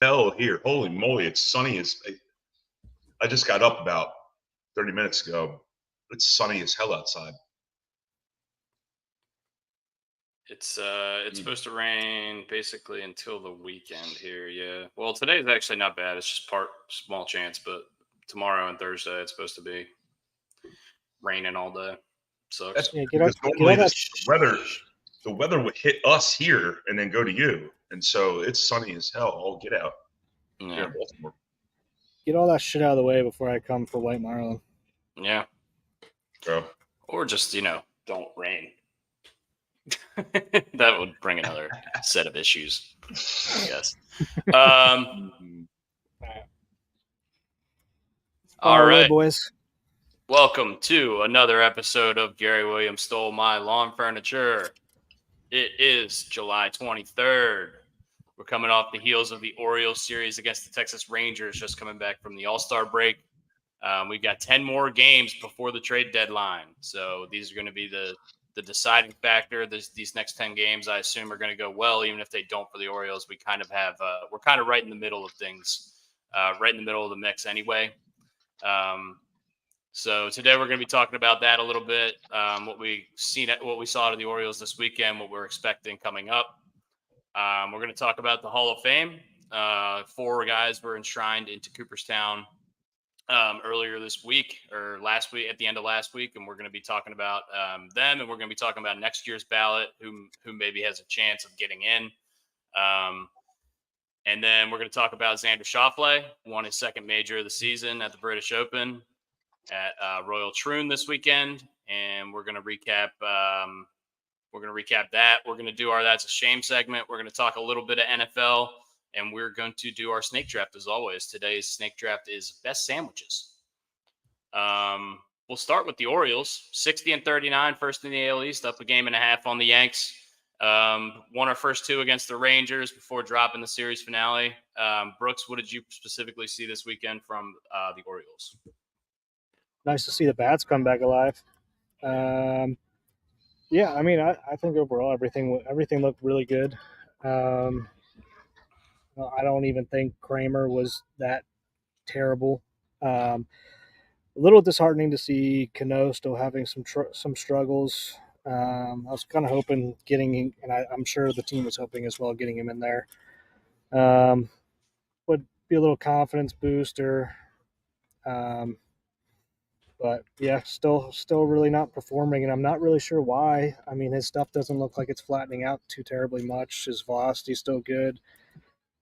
hell here. Holy moly, it's sunny as I just got up about 30 minutes ago. It's sunny as hell outside. It's supposed to rain basically until the weekend here. Yeah. Well, today is actually not bad. It's just small chance, but tomorrow and Thursday it's supposed to be raining all day. Sucks. That's because normally the weather would hit us here and then go to you, and so it's sunny as hell. I'll get out here in Baltimore. Get all that shit out of the way before I come for White Marlin. Yeah. Bro. Or just don't rain. That would bring another set of issues, I guess. All right, boys. Welcome to another episode of Gary Williams Stole My Lawn Furniture. It is July 23rd. We're coming off the heels of the Orioles series against the Texas Rangers, just coming back from the All-Star break. We've got 10 more games before the trade deadline. So these are going to be the deciding factor. These next 10 games, I assume, are going to go well, even if they don't for the Orioles. We kind of have we're kind of right in the middle of things, right in the middle of the mix anyway. So today we're going to be talking about that a little bit, what we saw to the Orioles this weekend, what we're expecting coming up. We're going to talk about the Hall of Fame. 4 guys were enshrined into Cooperstown earlier this week or last week, at the end of last week, and we're going to be talking about them, and we're going to be talking about next year's ballot, who maybe has a chance of getting in. And then we're going to talk about Xander Schauffele, won his second major of the season at the British Open at Royal Troon this weekend, and we're going to recap. We're going to recap that. We're going to do our That's a Shame segment. We're going to talk a little bit of NFL. And we're going to do our snake draft as always. Today's snake draft is best sandwiches. We'll start with the Orioles, 60-39, first in the AL East, up a game and a half on the Yanks. Won our first 2 against the Rangers before dropping the series finale. Brooks, what did you specifically see this weekend from the Orioles? Nice to see the bats come back alive. Yeah, I mean, I think overall everything looked really good. I don't even think Kramer was that terrible. A little disheartening to see Cano still having some struggles. I was kind of hoping getting him, and I'm sure the team was hoping as well, getting him in there. Would be a little confidence booster. But yeah, still really not performing, and I'm not really sure why. I mean, his stuff doesn't look like it's flattening out too terribly much. His velocity's still good.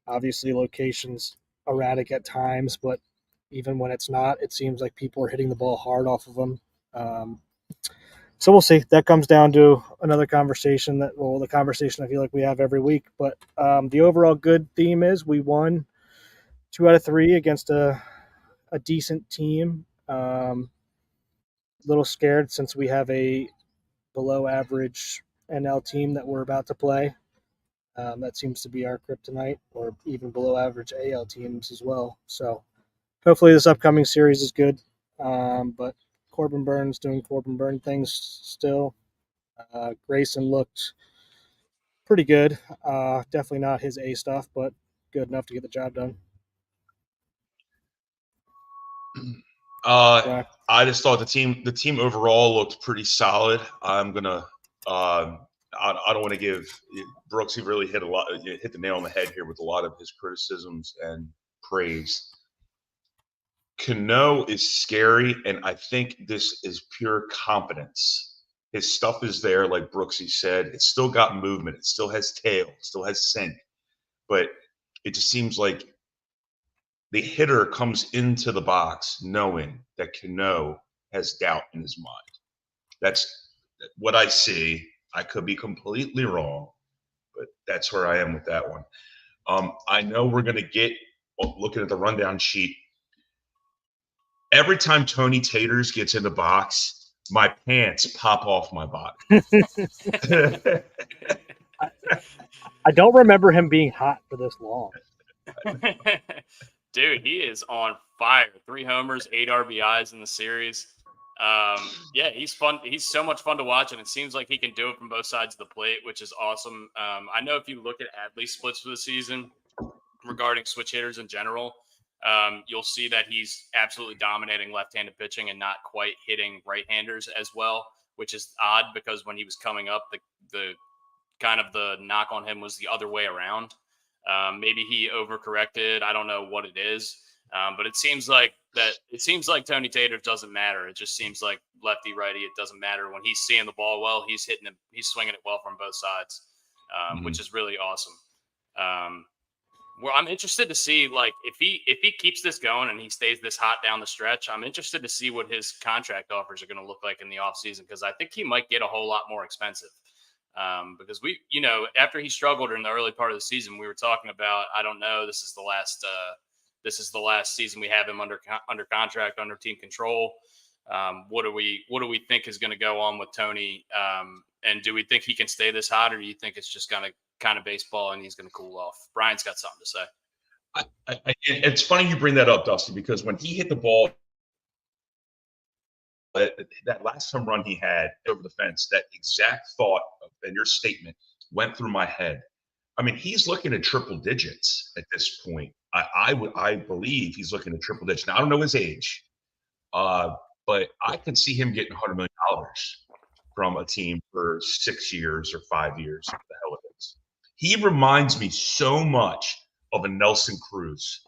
Obviously, location's erratic at times, but even when it's not, it seems like people are hitting the ball hard off of him. So we'll see. That comes down to another conversation the conversation I feel like we have every week. But the overall good theme is we won 2 out of 3 against a decent team. A little scared since we have a below average NL team that we're about to play. That seems to be our kryptonite, or even below average AL teams as well. So hopefully this upcoming series is good. But Corbin Burns doing Corbin Burn things still. Grayson looked pretty good. Definitely not his A stuff, but good enough to get the job done. I just thought the team overall looked pretty solid. I'm gonna I don't want to give Brooks. He really hit the nail on the head here with a lot of his criticisms and praise. Cano is scary, and I think this is pure competence. His stuff is there, like Brooksy said. It's still got movement. It still has tail. It still has sink. But it just seems like the hitter comes into the box knowing that Cano has doubt in his mind. That's what I see. I could be completely wrong, but that's where I am with that one. I know we're going to get, looking at the rundown sheet, every time Tony Taters gets in the box, my pants pop off my body. I don't remember him being hot for this long. Dude, he is on fire. 3 homers, 8 RBIs in the series. Yeah, he's fun. He's so much fun to watch, and it seems like he can do it from both sides of the plate, which is awesome. I know if you look at Adley splits for the season, regarding switch hitters in general. You'll see that he's absolutely dominating left-handed pitching and not quite hitting right-handers as well, which is odd because when he was coming up, the kind of the knock on him was the other way around. Maybe he overcorrected. I don't know what it is, but it seems like Tony Tater doesn't matter. It just seems like lefty righty. It doesn't matter when he's seeing the ball well. He's hitting it. He's swinging it well from both sides, which is really awesome. Well, I'm interested to see if he keeps this going and he stays this hot down the stretch. I'm interested to see what his contract offers are going to look like in the offseason because I think he might get a whole lot more expensive. Because after he struggled in the early part of the season, we were talking about, I don't know, this is the last season we have him under contract, under team control. What do we think is going to go on with Tony? And do we think he can stay this hot, or do you think it's just going to kind of baseball and he's going to cool off? Brian's got something to say. It's funny you bring that up, Dusty, because when he hit the ball, that last home run he had over the fence, that exact thought and your statement went through my head. I mean, he's looking at triple digits at this point. I believe he's looking at triple digits. Now, I don't know his age, but I can see him getting $100 million from a team for 6 years or 5 years. What the hell it is. He reminds me so much of a Nelson Cruz.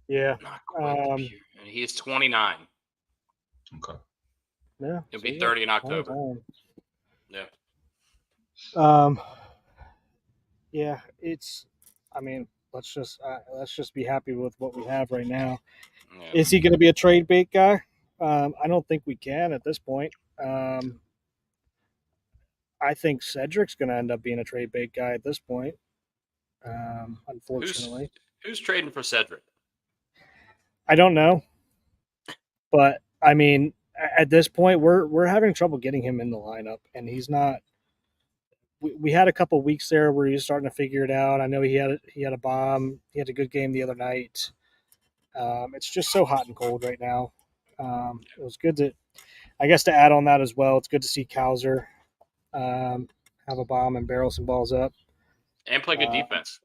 Yeah. He is 29. Okay. Yeah. He'll be 30 in October. Yeah. Yeah, it's. I mean, let's just be happy with what we have right now. Yeah. Is he going to be a trade bait guy? I don't think we can at this point. I think Cedric's going to end up being a trade bait guy at this point. Unfortunately, who's trading for Cedric? I don't know, but I mean, at this point, we're having trouble getting him in the lineup, and he's not. We had a couple of weeks there where he was starting to figure it out. I know he had a bomb. He had a good game the other night. It's just so hot and cold right now. It was good to add on that as well. It's good to see Chasseur have a bomb and barrel some balls up and play good defense.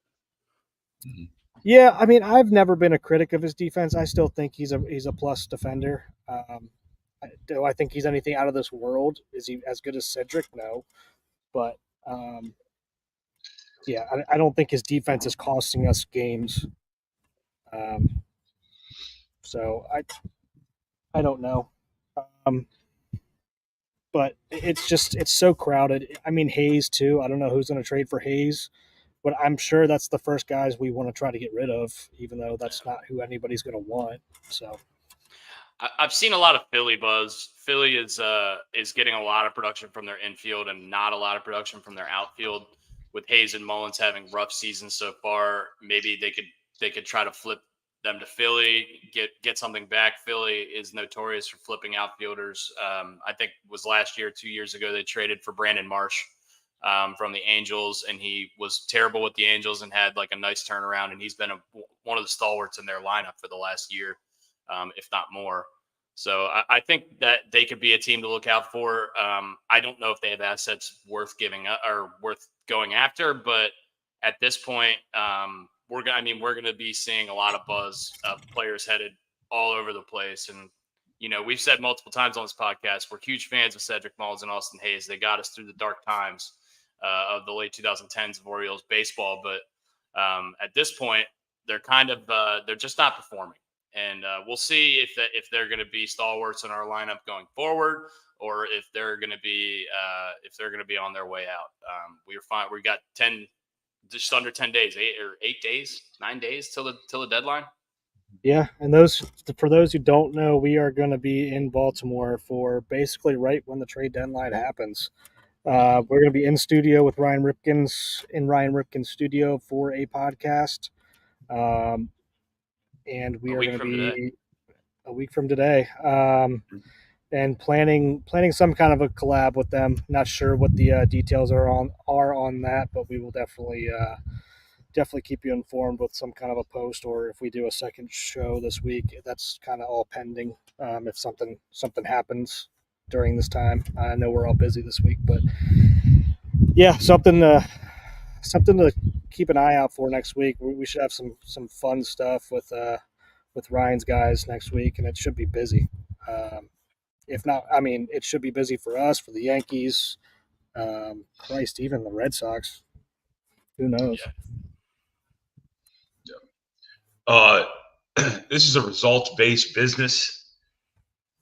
Yeah, I mean, I've never been a critic of his defense. I still think he's a plus defender. Do I think he's anything out of this world? Is he as good as Cedric? No, but yeah, I don't think his defense is costing us games. So I don't know. But it's so crowded. I mean, Hayes too. I don't know who's going to trade for Hayes, but I'm sure that's the first guys we want to try to get rid of, even though that's not who anybody's going to want. So I've seen a lot of Philly buzz. Philly is getting a lot of production from their infield and not a lot of production from their outfield. With Hayes and Mullins having rough seasons so far, maybe they could try to flip them to Philly, get something back. Philly is notorious for flipping outfielders. I think it was last year, 2 years ago, they traded for Brandon Marsh from the Angels, and he was terrible with the Angels and had like a nice turnaround, and he's been one of the stalwarts in their lineup for the last year, if not more. So I think that they could be a team to look out for. I don't know if they have assets worth giving up or worth going after, but at this point, we're going to be seeing a lot of buzz of players headed all over the place. And, we've said multiple times on this podcast, we're huge fans of Cedric Mullins and Austin Hayes. They got us through the dark times of the late 2010s of Orioles baseball. But at this point, they're they're just not performing. And we'll see if they're going to be stalwarts in our lineup going forward, or if they're going to be on their way out. We're fine. We got just under 10 days, 9 days till the deadline. Yeah, and for those who don't know, we are going to be in Baltimore for basically right when the trade deadline happens. We're going to be in studio with Ryan Ripken's studio for a podcast. And we are going to be a week from today, and planning some kind of a collab with them. Not sure what the details are on that, but we will definitely keep you informed with some kind of a post, or if we do a second show this week. That's kind of all pending. If something happens during this time, I know we're all busy this week, but yeah, something something to keep an eye out for next week. We should have some fun stuff with Ryan's guys next week, and it should be busy. If not, I mean, it should be busy for us, for the Yankees. Christ, even the Red Sox. Who knows? Uh, this is a results-based business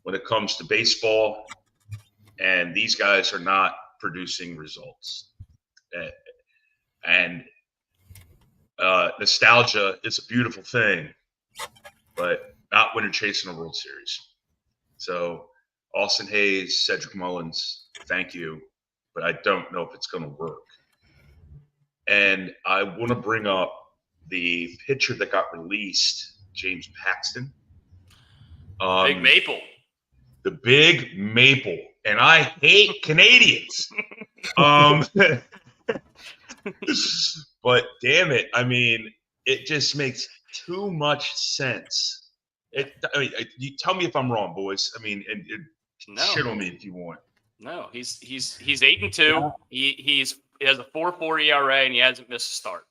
when it comes to baseball, and these guys are not producing results. And nostalgia is a beautiful thing, but not when you're chasing a World Series. So Austin Hayes, Cedric Mullins, thank you, but I don't know if it's going to work. And I want to bring up the pitcher that got released, James Paxton. Big Maple. The Big Maple. And I hate Canadians. But damn it, I mean, it just makes too much sense. You tell me if I'm wrong, boys. I mean, shit on me if you want. No, he's 8-2. He has a 4.4 ERA and he hasn't missed a start.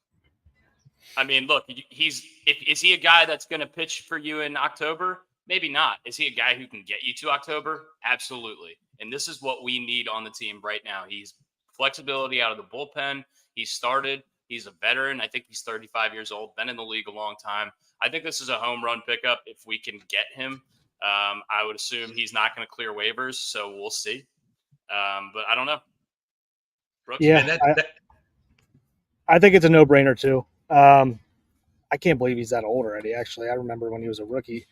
I mean, look, is he a guy that's going to pitch for you in October? Maybe not. Is he a guy who can get you to October? Absolutely. And this is what we need on the team right now. He's flexibility out of the bullpen. He started. He's a veteran. I think he's 35 years old, been in the league a long time. I think this is a home run pickup if we can get him. I would assume he's not going to clear waivers, so we'll see. But I don't know. Brooks? Yeah, I think it's a no-brainer too. I can't believe he's that old already. Actually, I remember when he was a rookie.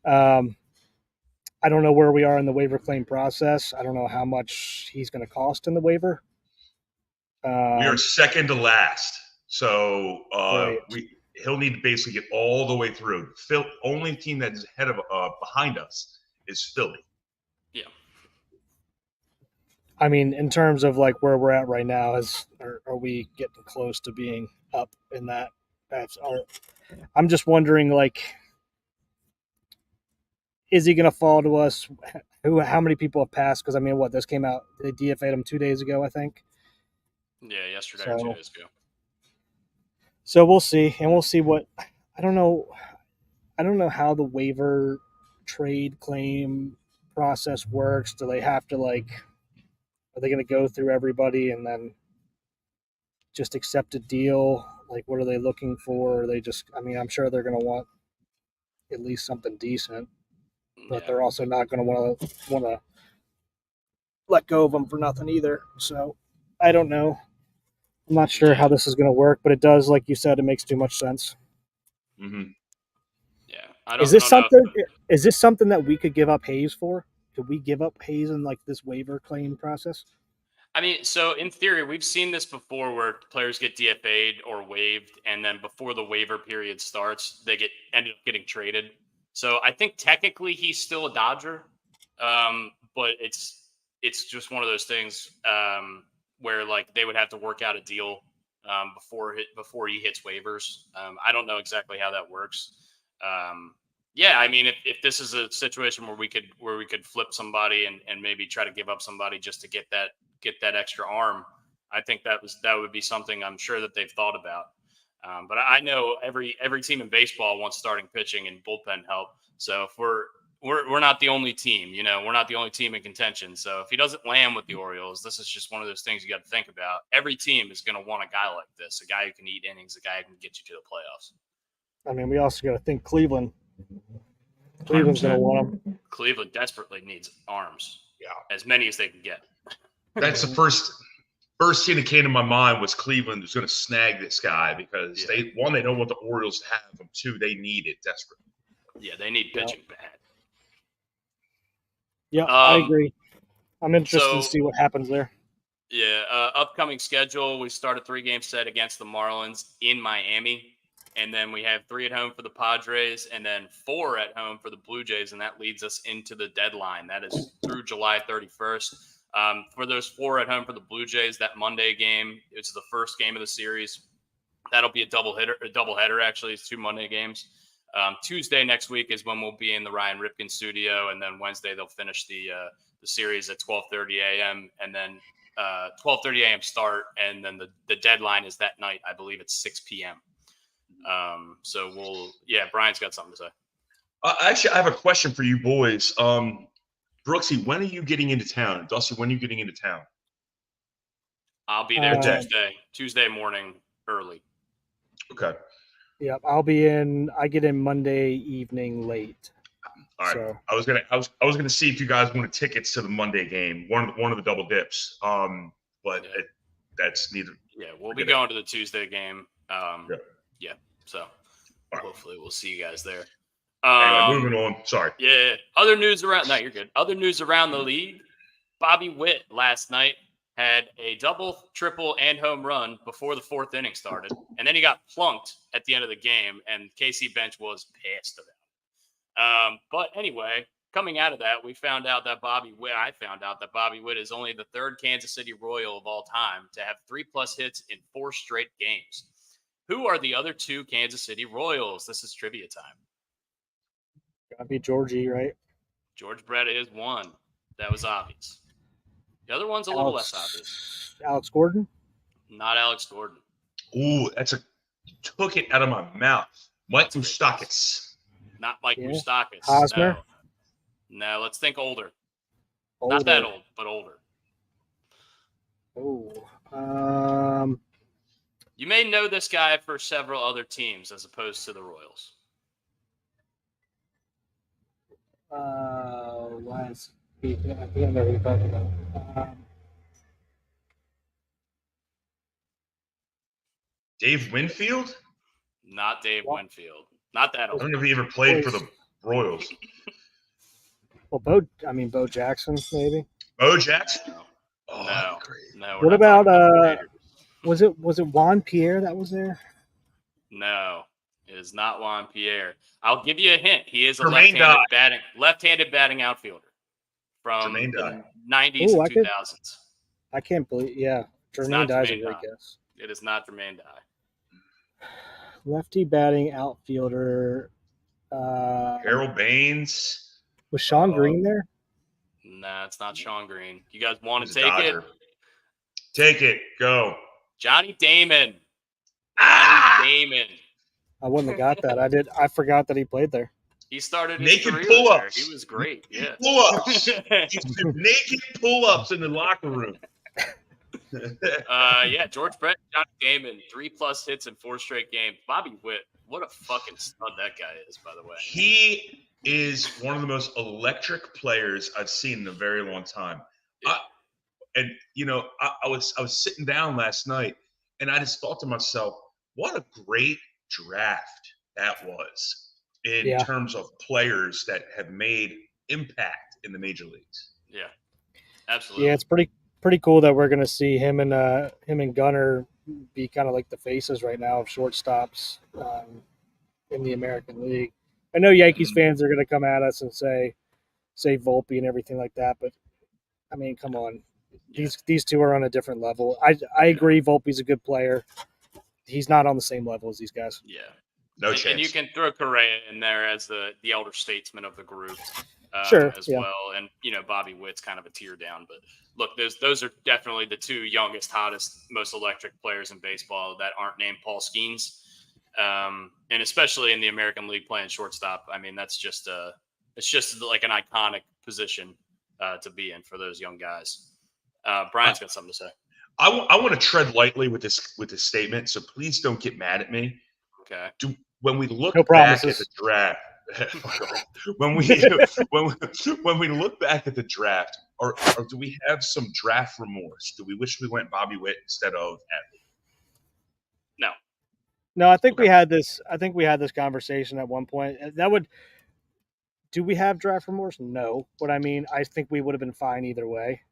I don't know where we are in the waiver claim process. I don't know how much he's going to cost in the waiver. We are second to last, so right. He'll need to basically get all the way through. Only team that is ahead of behind us is Philly. Yeah. I mean, in terms of like where we're at right now, are we getting close to being up in that? I'm just wondering, like, is he going to fall to us? How many people have passed? Because I mean, this came out? They DFA'd him 2 days ago, I think. Yeah, yesterday or 2 days ago. So we'll see, and we'll see what. I don't know how the waiver trade claim process works. Do they have to are they going to go through everybody and then just accept a deal? Like, what are they looking for? Are they just, I mean, I'm sure they're going to want at least something decent, but they're also not going to want to let go of them for nothing either. So I don't know. I'm not sure how this is going to work, but it does, like you said, it makes too much sense. Mm-hmm. Yeah. Is this something that we could give up Hayes for? Could we give up Hayes in like this waiver claim process? I mean, so in theory, we've seen this before where players get DFA'd or waived, and then before the waiver period starts, they ended up getting traded. So I think technically he's still a Dodger, but it's just one of those things where like they would have to work out a deal before he hits waivers. I don't know exactly how that works. Yeah, I mean, if this is a situation where we could flip somebody and maybe try to give up somebody just to get that extra arm, I think that would be something I'm sure that they've thought about. But I know every team in baseball wants starting pitching and bullpen help. So if we're not the only team, we're not the only team in contention. So if he doesn't land with the Orioles, this is just one of those things you got to think about. Every team is going to want a guy like this, a guy who can eat innings, a guy who can get you to the playoffs. I mean, we also got to think Cleveland's going to want him. Cleveland desperately needs arms. Yeah. As many as they can get. That's the first thing that came to my mind was Cleveland was going to snag this guy because they know what the Orioles have him. Two, they need it desperately. Yeah, they need pitching bad. Yeah, I agree. I'm interested to see what happens there. Yeah, upcoming schedule, we start a 3-game set against the Marlins in Miami, and then we have 3 at home for the Padres, and then 4 at home for the Blue Jays, and that leads us into the deadline. That is through July 31st. For those 4 at home for the Blue Jays, that Monday game, it's the first game of the series. That'll be a doubleheader, actually. It's 2 Monday games. Tuesday next week is when we'll be in the Ryan Ripken studio, and then Wednesday they'll finish the series at 12:30 a.m. And then 12:30 a.m. start, and then the deadline is that night. I believe it's 6 p.m. So Brian's got something to say. Actually, I have a question for you boys. Brooksy, when are you getting into town? Dusty, when are you getting into town? I'll be there Tuesday morning early. Okay. Yeah, I'll be in. I get in Monday evening late. All right. So. I was gonna see if you guys wanted tickets to the Monday game, one of the double dips. That's neither. Yeah, we'll be going to the Tuesday game. So hopefully we'll see you guys there. Anyway, moving on. Sorry. Yeah. Other news around. No, you're good. Other news around the league. Bobby Witt last night had a double, triple, and home run before the fourth inning started, and then he got plunked at the end of the game, and KC bench was pissed about it. But anyway, coming out of that, I found out that Bobby Witt is only the third Kansas City Royal of all time to have 3+ hits in 4 straight games. Who are the other 2 Kansas City Royals? This is trivia time. Gotta be Georgie, right? George Brett is one. That was obvious. The other one's a little less obvious. Alex Gordon? Not Alex Gordon. Ooh, took it out of my mouth. Mike Moustakas. Not Mike Moustakas. Hosmer? No, let's think older. Not that old, but older. Oh. You may know this guy for several other teams as opposed to the Royals. Why is he? I think I know who you're talking about. Dave Winfield? Not Dave Winfield. Not that old. I don't know if he ever played for the Royals. Well, Bo Jackson, maybe. Bo Jackson? No. What about was it Juan Pierre that was there? No, it is not Juan Pierre. I'll give you a hint. He is a left-handed batting outfielder from the 90s and 2000s. I can't believe. Yeah, Jermaine Dye is a great guess. It is not Jermaine Dye. Lefty batting outfielder. Harold Baines. Was Sean Green there? Nah, it's not Sean Green. You guys want to take it? Take it. Go. Johnny Damon. Damon. I wouldn't have got that. I forgot that he played there. He started his naked career pull-ups. There. He was great. Yeah. Pull-ups. Naked pull-ups in the locker room. George Brett, Johnny Damon, 3+ hits in 4 straight games. Bobby Witt, what a fucking stud that guy is, by the way. He is one of the most electric players I've seen in a very long time. Yeah. I was sitting down last night, and I just thought to myself, what a great draft that was in terms of players that have made impact in the major leagues. Yeah, absolutely. Yeah, it's pretty cool that we're going to see him and Gunnar be kind of like the faces right now of shortstops in the American League. I know Yankees fans are going to come at us and say Volpe and everything like that, but I mean, come on. These two are on a different level. I agree Volpe's a good player. He's not on the same level as these guys. Yeah. No chance. And you can throw Correa in there as the elder statesman of the group well. And, Bobby Witt's kind of a tier down. But, look, those are definitely the 2 youngest, hottest, most electric players in baseball that aren't named Paul Skeens. And especially in the American League playing shortstop, I mean, it's just like an iconic position to be in for those young guys. Brian's got something to say. I want to tread lightly with this statement, so please don't get mad at me. Okay. When we look back at the draft, when we look back at the draft, or do we have some draft remorse? Do we wish we went Bobby Witt instead of Adley? No, I think we had this. I think we had this conversation at one point. Do we have draft remorse? No, but I mean, I think we would have been fine either way.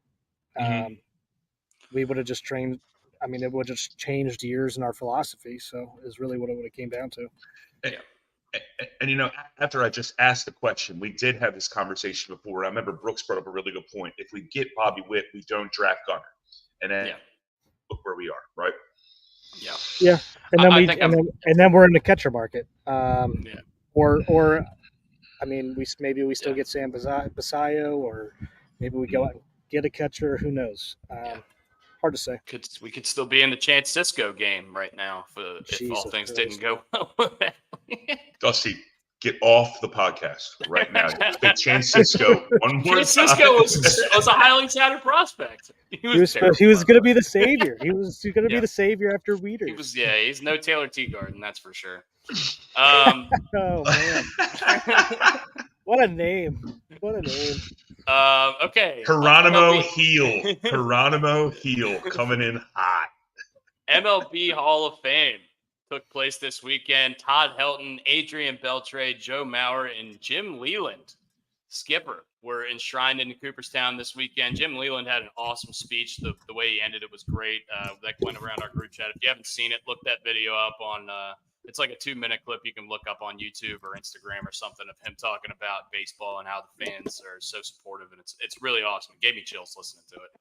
We would have just trained. I mean, it would have just changed years in our philosophy. So is really what it would have came down to. And after I just asked the question, we did have this conversation before. I remember Brooks brought up a really good point. If we get Bobby Witt, we don't draft Gunnar, and then look where we are, right? Yeah. And then we're in the catcher market. Or I mean, we still get Sam Basayo, or maybe we go out and get a catcher. Who knows? Hard to say. We could still be in the Chance Cisco game right now if all things didn't go well with that. Dusty, get off the podcast right now. Pick Chance Cisco one more Chance time. Cisco was a highly touted prospect. He was going to be the savior. He was going to be the savior after Weeders. He's no Taylor Teagarden, that's for sure. Oh man. What a name. Okay. Geronimo Heel coming in hot. MLB Hall of Fame took place this weekend. Todd Helton, Adrian Beltre, Joe Mauer, and Jim Leland, skipper, were enshrined in Cooperstown this weekend. Jim Leland had an awesome speech. The way he ended it was great. That went around our group chat. If you haven't seen it, look that video up on it's like a 2-minute clip you can look up on YouTube or Instagram or something of him talking about baseball and how the fans are so supportive, and it's really awesome. It gave me chills listening to it.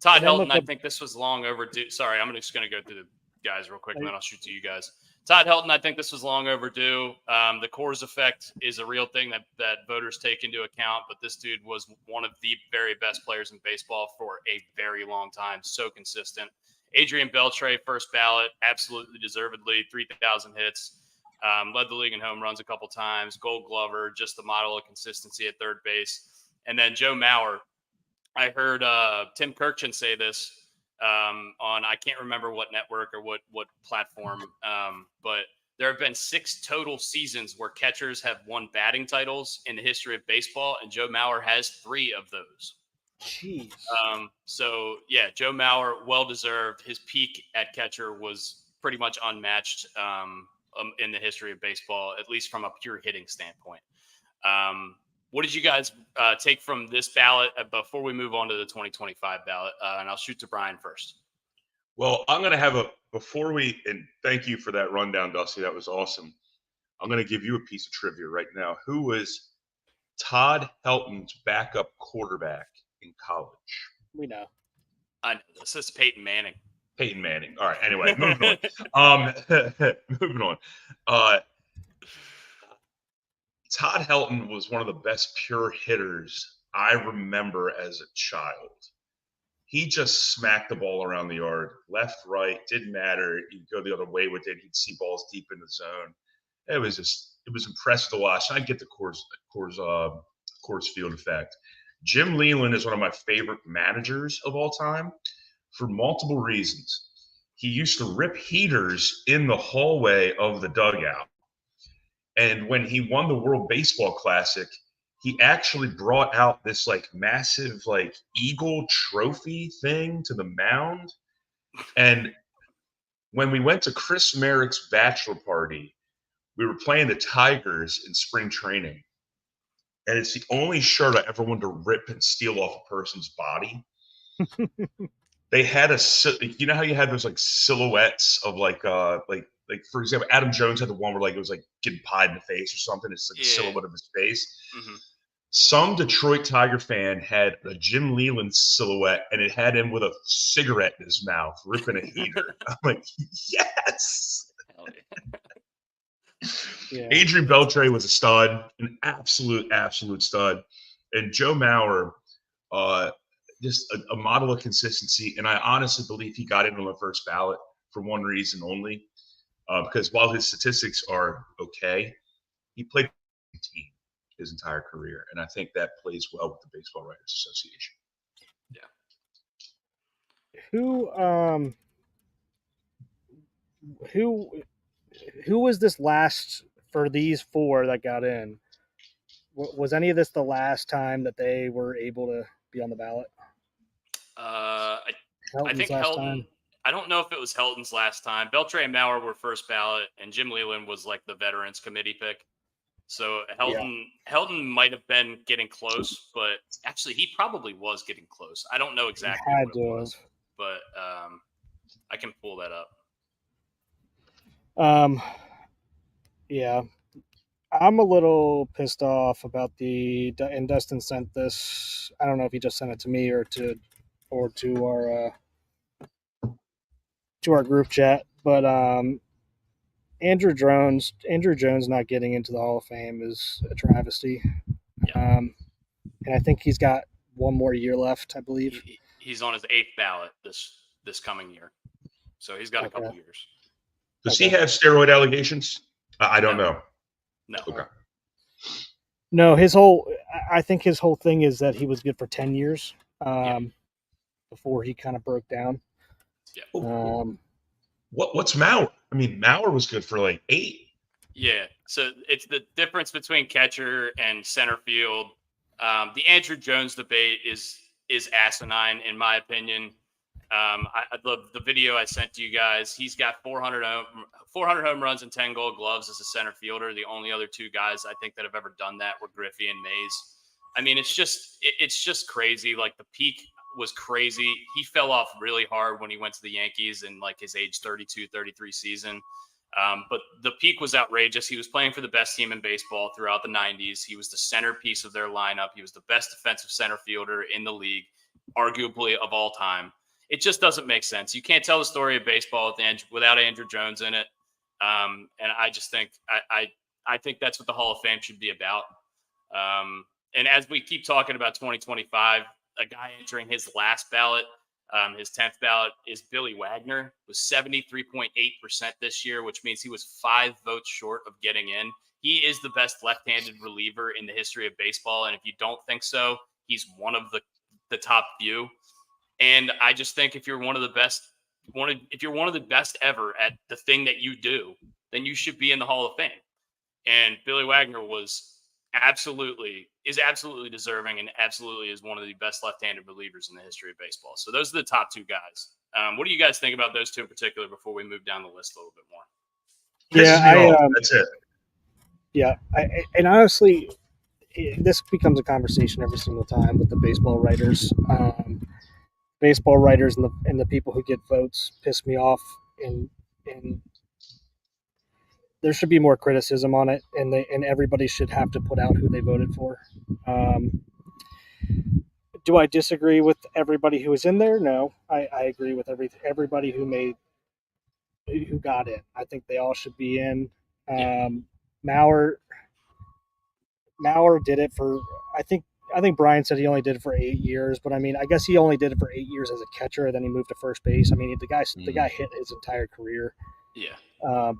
Todd Helton, I think this was long overdue. Sorry, I'm just going to go through the guys real quick, and then I'll shoot to you guys. Todd Helton, I think this was long overdue. The Coors effect is a real thing that voters take into account, but this dude was one of the very best players in baseball for a very long time, so consistent. Adrian Beltre, first ballot, absolutely deservedly, 3,000 hits, led the league in home runs a couple times, Gold Glover, just the model of consistency at third base. And then Joe Mauer, I heard Tim Kirkchin say this on, I can't remember what network or what platform, but there have been 6 total seasons where catchers have won batting titles in the history of baseball, and Joe Mauer has 3 of those. Jeez. So yeah, Joe Mauer, well deserved. His peak at catcher was pretty much unmatched in the history of baseball, at least from a pure hitting standpoint. What did you guys take from this ballot before we move on to the 2025 ballot? And I'll shoot to Brian first. Well, I'm going to have and thank you for that rundown, Dusty. That was awesome. I'm going to give you a piece of trivia right now. Who was Todd Helton's backup quarterback in college? We know. I know this. Is Peyton Manning. Peyton Manning. All right. Anyway, moving on. Moving on. Todd Helton was one of the best pure hitters I remember as a child. He just smacked the ball around the yard, left, right, didn't matter. He'd go the other way with it. He'd see balls deep in the zone. It was impressive to watch. I get the Coors Field effect. Jim Leland is one of my favorite managers of all time for multiple reasons. He used to rip heaters in the hallway of the dugout. And when he won the World Baseball Classic, he actually brought out this massive Eagle trophy thing to the mound. And when we went to Chris Merrick's bachelor party, we were playing the Tigers in spring training. And it's the only shirt I ever wanted to rip and steal off a person's body. They had you know how you had those silhouettes of for example, Adam Jones had the one where it was getting pied in the face or something. It's a silhouette of his face. Mm-hmm. Some Detroit Tiger fan had a Jim Leland silhouette, and it had him with a cigarette in his mouth, ripping a heater. I'm like, yes. Hell yeah. Yeah. Adrian Beltre was a stud, an absolute stud. And Joe Mauer, just a model of consistency. And I honestly believe he got in on the first ballot for one reason only, because while his statistics are okay, he played for the team his entire career. And I think that plays well with the Baseball Writers Association. Yeah. Who was this last for these 4 that got in? Was any of this the last time that they were able to be on the ballot? I think Helton. I don't know if it was Helton's last time. Beltre and Mauer were first ballot, and Jim Leland was the Veterans Committee pick. So Helton might have been getting close, but actually he probably was getting close. I don't know exactly what it was, but I can pull that up. Yeah, I'm a little pissed off about and Dustin sent this. I don't know if he just sent it to me or to our group chat, but Andrew Jones not getting into the Hall of Fame is a travesty. Yeah. And I think he's got one more year left, I believe. He's on his 8th ballot this coming year, so he's got a couple years. Does he have steroid allegations? I don't know. No. Okay. No, I think his whole thing is that he was good for 10 years before he kind of broke down. Yeah. What's Mauer? I mean, Mauer was good for like 8. Yeah. So it's the difference between catcher and center field. The Andrew Jones debate is asinine in my opinion. I love the video I sent to you guys. He's got 400 home runs and 10 Gold Gloves as a center fielder. The only other 2 guys I think that have ever done that were Griffey and Mays. I mean, it's just crazy. Like the peak was crazy. He fell off really hard when he went to the Yankees in like his age 32, 33 season. But the peak was outrageous. He was playing for the best team in baseball throughout the 90s. He was the centerpiece of their lineup. He was the best defensive center fielder in the league, arguably of all time. It just doesn't make sense. You can't tell the story of baseball without Andrew Jones in it. And I just think I think that's what the Hall of Fame should be about. And as we keep talking about 2025, a guy entering his last ballot, his 10th ballot, is Billy Wagner, was 73.8% this year, which means he was 5 votes short of getting in. He is the best left-handed reliever in the history of baseball. And if you don't think so, he's one of the top few. And I just think if you're one of the best ever at the thing that you do, then you should be in the Hall of Fame. And Billy Wagner is absolutely deserving and absolutely is one of the best left-handed relievers in the history of baseball. So those are the top 2 guys. What do you guys think about those 2 in particular before we move down the list a little bit more? That's it. Yeah, and honestly, this becomes a conversation every single time with the baseball writers. Baseball writers and the people who get votes piss me off, and there should be more criticism on it, and everybody should have to put out who they voted for. Do I disagree with everybody who was in there? No, I agree with everybody who got in. I think they all should be in. Mauer did it for, I think Brian said he only did it for 8 years, but I mean, I guess he only did it for 8 years as a catcher, and then he moved to first base. I mean, the guy hit his entire career. Yeah.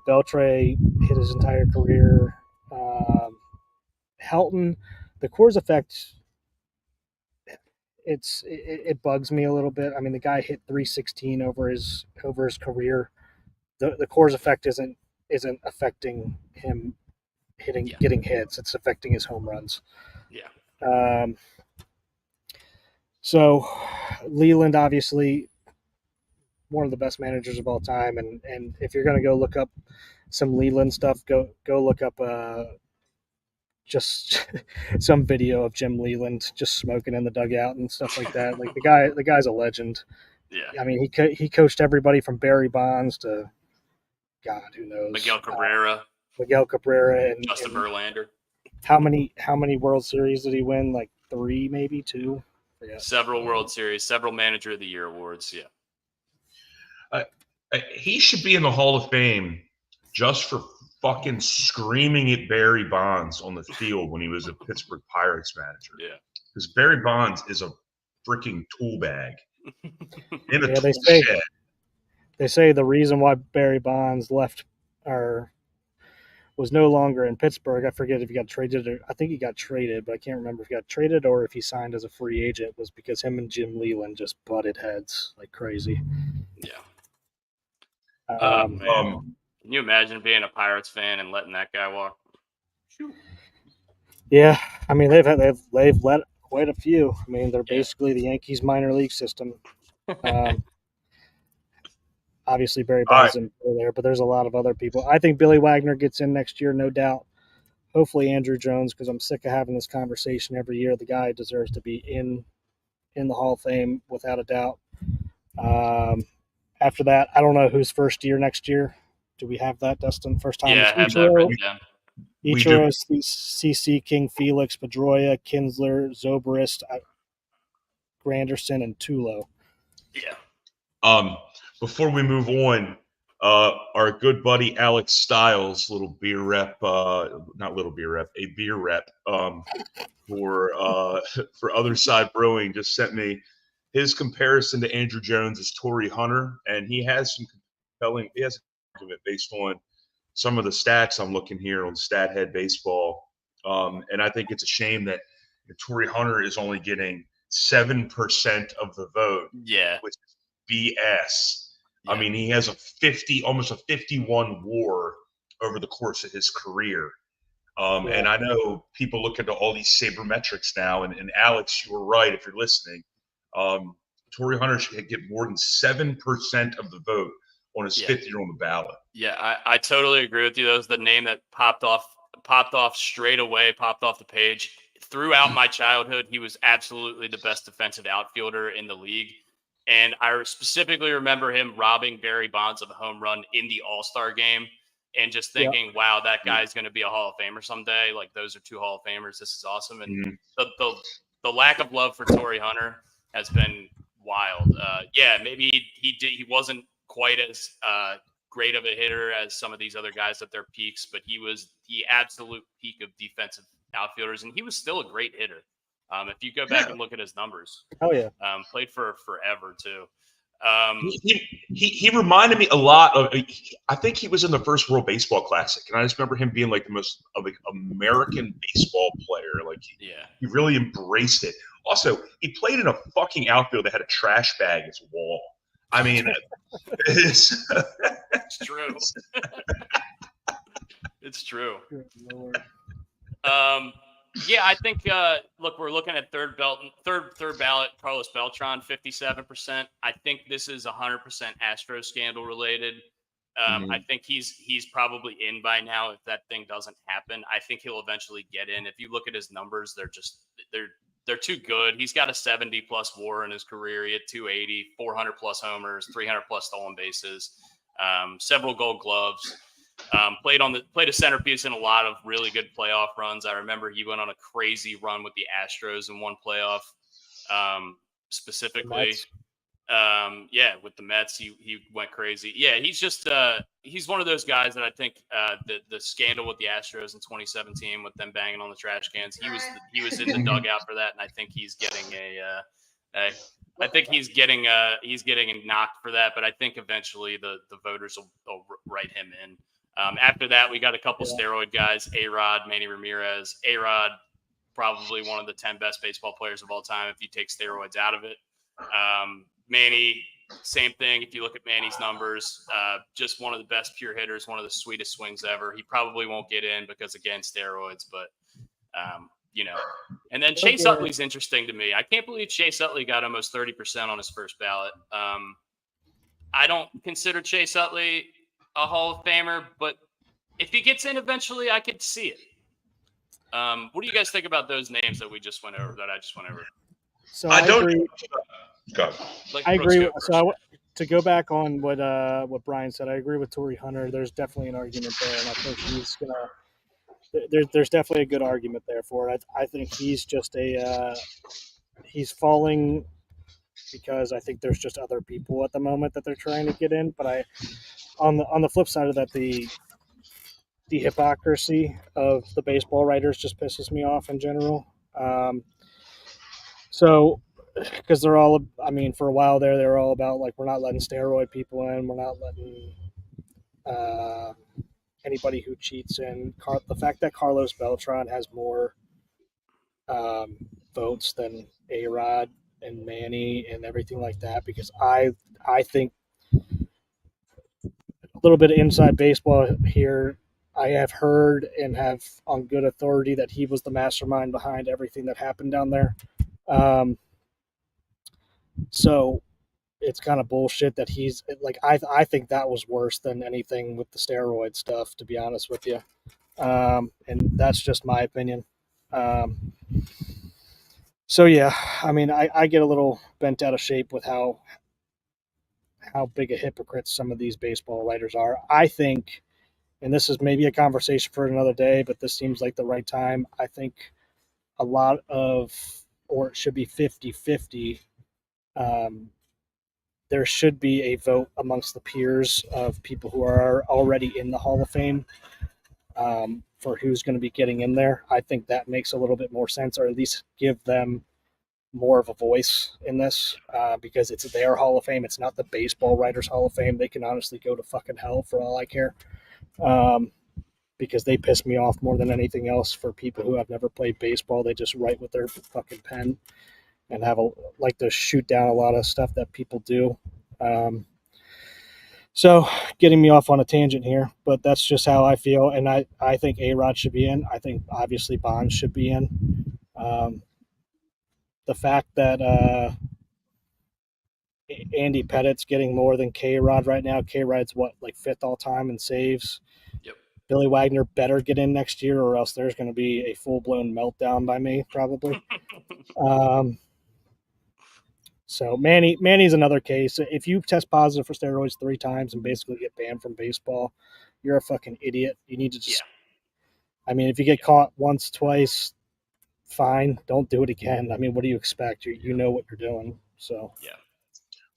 Beltre hit his entire career. Helton, the Coors effect, it bugs me a little bit. I mean, the guy hit 316 over his career. The Coors effect isn't affecting him getting hits. It's affecting his home runs. Yeah. So Leland, obviously, one of the best managers of all time, and if you're going to go look up some Leland stuff, go look up just some video of Jim Leland just smoking in the dugout and stuff like that. Like the guy's a legend. Yeah. I mean, he coached everybody from Barry Bonds to God, who knows, Miguel Cabrera and Justin Verlander. How many World Series did he win? Like 3, maybe 2. Yeah. Several World Series, several Manager of the Year awards. Yeah. He should be in the Hall of Fame just for fucking screaming at Barry Bonds on the field when he was a Pittsburgh Pirates manager. Yeah. Because Barry Bonds is a freaking tool bag in a tool shed. They say the reason why Barry Bonds left or was no longer in Pittsburgh, I forget if he got traded or I think he got traded, but I can't remember if he got traded or if he signed as a free agent, was because him and Jim Leland just butted heads like crazy. Yeah. Can you imagine being a Pirates fan and letting that guy walk? Yeah, I mean they've let quite a few. I mean they're basically the Yankees minor league system. Obviously Barry Bonds isn't there, but there's a lot of other people. I think Billy Wagner gets in next year, no doubt. Hopefully Andrew Jones, because I'm sick of having this conversation every year. The guy deserves to be in the Hall of Fame without a doubt. After that, I don't know who's first year next year. Do we have that, Dustin? First time? Yeah, I have that written down. Ichiro, CC, King, Felix, Pedroia, Kinsler, Zobrist, Granderson, and Tulo. Yeah. Before we move on, our good buddy Alex Stiles, a beer rep for Other Side Brewing, just sent me his comparison to Andrew Jones is Torrey Hunter, and he has some compelling. He has an argument based on some of the stats I'm looking here on Stat Head Baseball, and I think it's a shame that Torrey Hunter is only getting 7% of the vote, Yeah. which is BS. Yeah. I mean, he has almost a 51 WAR over the course of his career. And I know people look into all these sabermetrics now, and Alex, you were right if you're listening. Torrey Hunter should get more than 7% of the vote on his fifth year on the ballot. Yeah, I totally agree with you. That was the name that popped off straight away, popped off the page. Throughout my childhood, he was absolutely the best defensive outfielder in the league. And I specifically remember him robbing Barry Bonds of a home run in the All-Star game and just thinking, wow, that guy's going to be a Hall of Famer someday. Like, those are two Hall of Famers. This is awesome. And the lack of love for Torrey Hunter has been wild. Maybe he wasn't quite as great of a hitter as some of these other guys at their peaks, but he was the absolute peak of defensive outfielders, and he was still a great hitter. If you go back and look at his numbers, played for forever too. He reminded me a lot of. I think he was in the first World Baseball Classic, and I just remember him being like the most American baseball player. Like he really embraced it. Also, he played in a fucking outfield that had a trash bag as a wall. I mean, it's true. It's true. I think. Look, we're looking at third ballot. Carlos Beltran, 57%. I think this is 100% Astro scandal related. I think he's probably in by now. If that thing doesn't happen, I think he'll eventually get in. If you look at his numbers, they're too good. He's got a 70+ WAR in his career. He had 280, 400+ homers, 300+ stolen bases, several Gold Gloves. Played a centerpiece in a lot of really good playoff runs. I remember he went on a crazy run with the Astros in one playoff, specifically. With the Mets, he went crazy. Yeah, he's just he's one of those guys that I think the scandal with the Astros in 2017 with them banging on the trash cans. He was in the dugout for that, and I think he's getting he's getting knocked for that. But I think eventually the voters will write him in. After that, we got a couple steroid guys: A-Rod, Manny Ramirez. A-Rod, probably one of the 10 best baseball players of all time if you take steroids out of it. Manny, same thing. If you look at Manny's numbers, just one of the best pure hitters, one of the sweetest swings ever. He probably won't get in because, again, steroids, but, And then Chase Utley's interesting to me. I can't believe Chase Utley got almost 30% on his first ballot. I don't consider Chase Utley a Hall of Famer, but if he gets in eventually, I could see it. What do you guys think about those names that I just went over? So I agree. I agree. To go back on what Brian said, I agree with Torrey Hunter. There's definitely an argument there, and I think he's gonna. There's definitely a good argument there for it. I think he's just he's falling because I think there's just other people at the moment that they're trying to get in. But on the flip side of that, the hypocrisy of the baseball writers just pisses me off in general. Because they're all, for a while there, they were all about, like, we're not letting steroid people in. We're not letting anybody who cheats in. The fact that Carlos Beltran has more votes than A-Rod and Manny and everything like that, because I think a little bit of inside baseball here, I have heard and have on good authority that he was the mastermind behind everything that happened down there. So it's kind of bullshit that he's like, I think that was worse than anything with the steroid stuff, to be honest with you. And that's just my opinion. So yeah, I get a little bent out of shape with how big a hypocrites some of these baseball writers are. I think, and this is maybe a conversation for another day, but this seems like the right time. I think it should be 50-50. There should be a vote amongst the peers of people who are already in the Hall of Fame for who's going to be getting in there. I think that makes a little bit more sense, or at least give them more of a voice in this because it's their Hall of Fame. It's not the Baseball Writers Hall of Fame. They can honestly go to fucking hell for all I care, because they piss me off more than anything else. For people who have never played baseball, they just write with their fucking pen and like to shoot down a lot of stuff that people do. So getting me off on a tangent here, but that's just how I feel. And I think A-Rod should be in. I think obviously Bonds should be in. The fact that Andy Pettit's getting more than K-Rod right now. K-Rod's like 5th all time in saves. Yep. Billy Wagner better get in next year, or else there's going to be a full-blown meltdown by me, probably. So Manny's another case. If you test positive for steroids 3 times and basically get banned from baseball, you're a fucking idiot. You need to just. Yeah. I mean, if you get caught once, twice, fine. Don't do it again. I mean, what do you expect? You know what you're doing. So yeah.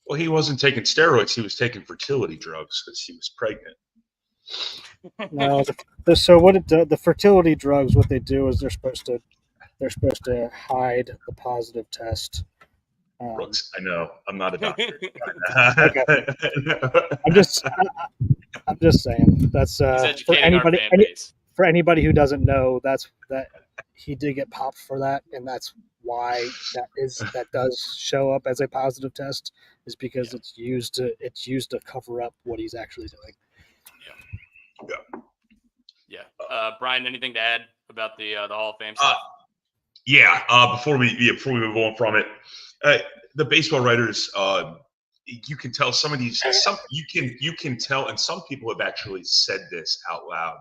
Well, he wasn't taking steroids. He was taking fertility drugs because he was pregnant. No. The fertility drugs, what they do is they're supposed to hide the positive test. Brooks, I know. I'm not a doctor. Okay. I'm just saying that's for anybody who doesn't know, that he did get popped for that, and that's why that does show up as a positive test, is because it's used to cover up what he's actually doing. Yeah. Brian, anything to add about the Hall of Fame stuff? Before we move on from it, the baseball writers, you can tell some of these. You can tell, and some people have actually said this out loud,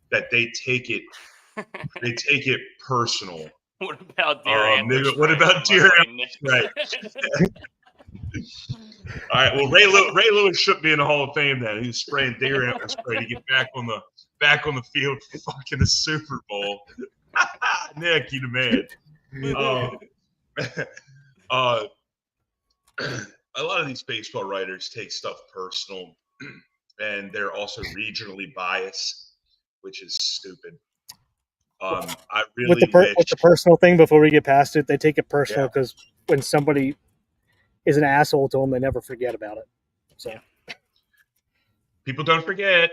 that they take it personal. What about deer antlers? What about deer antlers? Right. All right. Well, Ray Lewis should be in the Hall of Fame then. He was spraying deer antler spray to get back on the field for fucking the Super Bowl. Nick, you the man. A lot of these baseball writers take stuff personal, and they're also regionally biased, which is stupid. I really with the personal thing, before we get past it, they take it personal because when somebody is an asshole to them, they never forget about it. So people don't forget.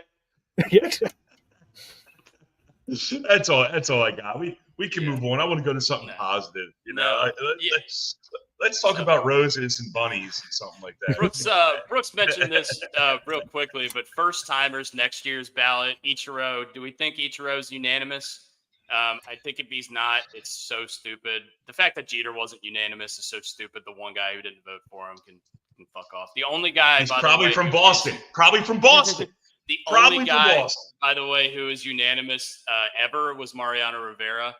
That's all I got. We can move on. I want to go to something positive. Let's talk about roses and bunnies and something like that. Brooks mentioned this real quickly, but first timers next year's ballot, Ichiro. Do we think Ichiro's unanimous? I think if he's not, it's so stupid. The fact that Jeter wasn't unanimous is so stupid. The one guy who didn't vote for him can fuck off. The only guy, he's probably from Boston. The only guy, by the way, who is unanimous ever was Mariano Rivera.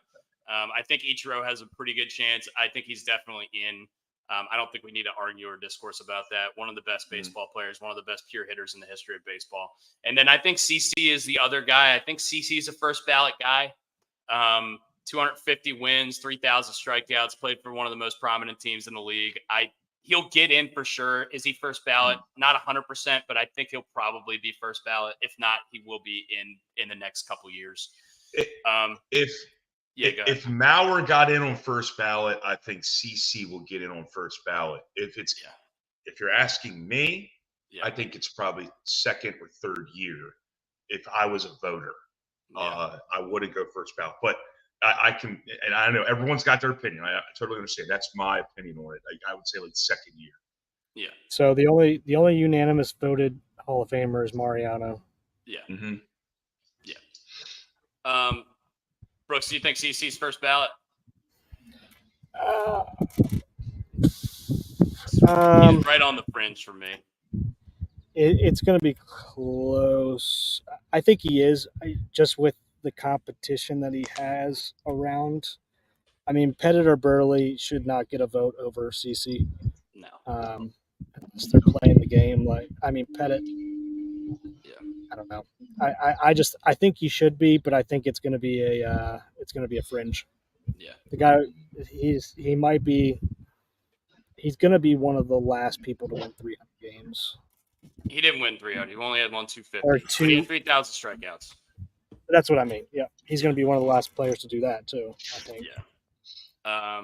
I think Ichiro has a pretty good chance. I think he's definitely in. I don't think we need to argue or discourse about that. One of the best baseball players, one of the best pure hitters in the history of baseball. And then I think CC is the other guy. I think CC is a first ballot guy. 250 wins, 3,000 strikeouts, played for one of the most prominent teams in the league. He'll get in for sure. Is he first ballot? Not 100%, but I think he'll probably be first ballot. If not, he will be in the next couple years. If Mauer got in on first ballot, I think CC will get in on first ballot. If you're asking me, I think it's probably second or third year. If I was a voter, I wouldn't go first ballot. But I can, and I know everyone's got their opinion. I totally understand. That's my opinion on it. I would say like second year. Yeah. So the only unanimous voted Hall of Famer is Mariano. Yeah. Mm-hmm. Yeah. Brooks, do you think CC's first ballot? He's right on the fringe for me. It's going to be close. I think he is, just with the competition that he has around. I mean, Pettit or Burley should not get a vote over CC. No. Unless they're playing the game. Pettit. Yeah. I don't know. I think he should be, but I think it's going to be a fringe. Yeah. The guy, he's going to be one of the last people to win 300 games. He didn't win 300. He only had 250. He had 3,000 strikeouts. That's what I mean. Yeah, he's going to be one of the last players to do that too, I think. Yeah.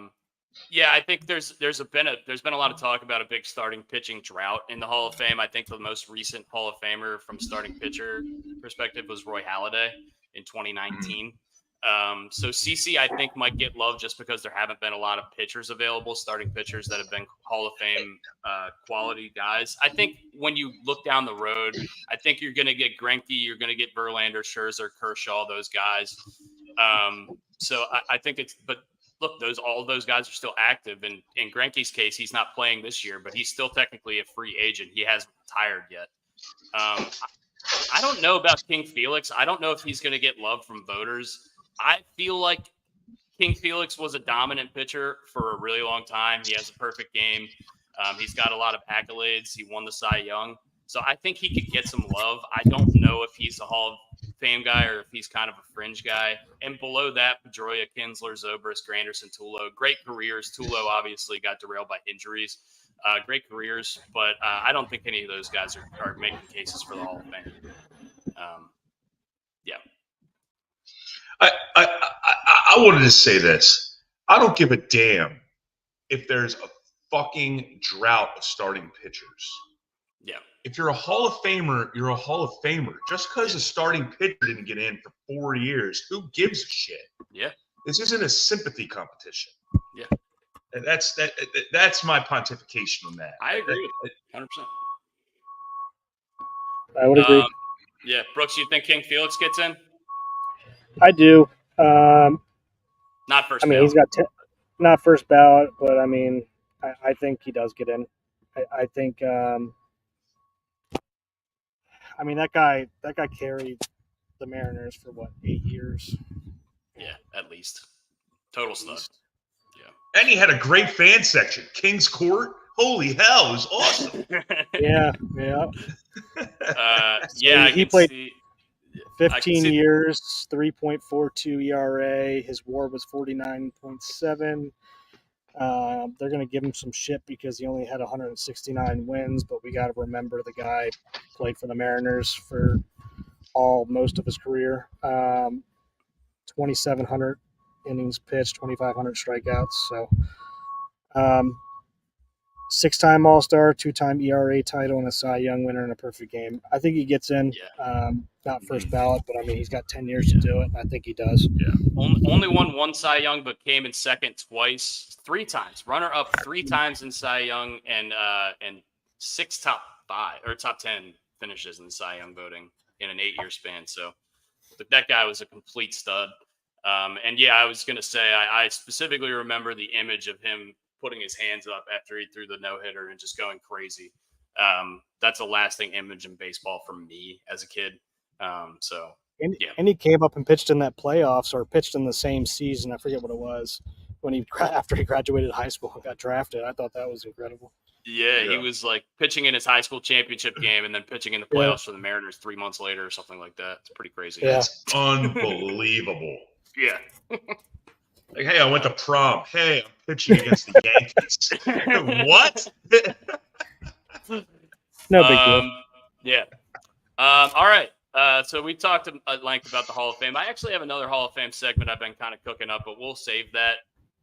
Yeah, I think there's been a lot of talk about a big starting pitching drought in the Hall of Fame. I think the most recent Hall of Famer from starting pitcher perspective was Roy Halladay in 2019. So CC, I think, might get love just because there haven't been a lot of pitchers available, starting pitchers that have been Hall of Fame quality guys. I think when you look down the road, I think you're going to get Greinke, you're going to get Verlander, Scherzer, Kershaw, those guys. So I think but look, all of those guys are still active. And in Greinke's case, he's not playing this year, but he's still technically a free agent. He hasn't retired yet. I don't know about King Felix. I don't know if he's going to get love from voters. I feel like King Felix was a dominant pitcher for a really long time. He has a perfect game. He's got a lot of accolades. He won the Cy Young. So I think he could get some love. I don't know if he's a Hall of Fame guy or if he's kind of a fringe guy. And below that, Pedroia, Kinsler, Zobrist, Granderson, Tulo. Great careers. Tulo obviously got derailed by injuries. Great careers, but I don't think any of those guys are making cases for the Hall of Fame. Yeah. I wanted to say this. I don't give a damn if there's a fucking drought of starting pitchers. Yeah. If you're a Hall of Famer, you're a Hall of Famer. Just because a starting pitcher didn't get in for 4 years, who gives a shit? Yeah. This isn't a sympathy competition. Yeah. And that's my pontification on that. I agree with 100%. I would agree. Yeah. Brooks, you think King Felix gets in? I do. Not first I mean, ballot. he's got not first ballot, but I mean, I think he does get in. I think. I mean, that guy carried the Mariners for what, 8 years? Yeah, at least. Total stud. Yeah. And he had a great fan section. King's Court. Holy hell, it was awesome. Yeah. Yeah, he played see, 15 years, 3.42 ERA. His WAR was 49.7. They're going to give him some shit because he only had 169 wins, but we got to remember the guy played for the Mariners for most of his career. 2,700 innings pitched, 2,500 strikeouts. So, 6-time All-Star, 2-time ERA title, and a Cy Young winner in a perfect game. I think he gets in. Yeah. Not first ballot, but I mean, he's got 10 years to do it. And I think he does. Yeah. Only won one Cy Young, but came in second twice, 3 times. Runner up 3 times in Cy Young, and 6 top 10 finishes in the Cy Young voting in an 8-year span. So, but that guy was a complete stud. And yeah, I was going to say, I specifically remember the image of him putting his hands up after he threw the no-hitter and just going crazy. That's a lasting image in baseball for me as a kid. And he came up and pitched in that playoffs, or pitched in the same season. I forget what it was, after he graduated high school and got drafted. I thought that was incredible. Yeah, he was like pitching in his high school championship game and then pitching in the playoffs for the Mariners 3 months later or something like that. It's pretty crazy. Yeah. That's unbelievable. Yeah. Like, hey, I went to prom. Hey, I'm pitching against the Yankees. What? No big deal. Yeah. All right. So we talked at length about the Hall of Fame. I actually have another Hall of Fame segment I've been kind of cooking up, but we'll save that.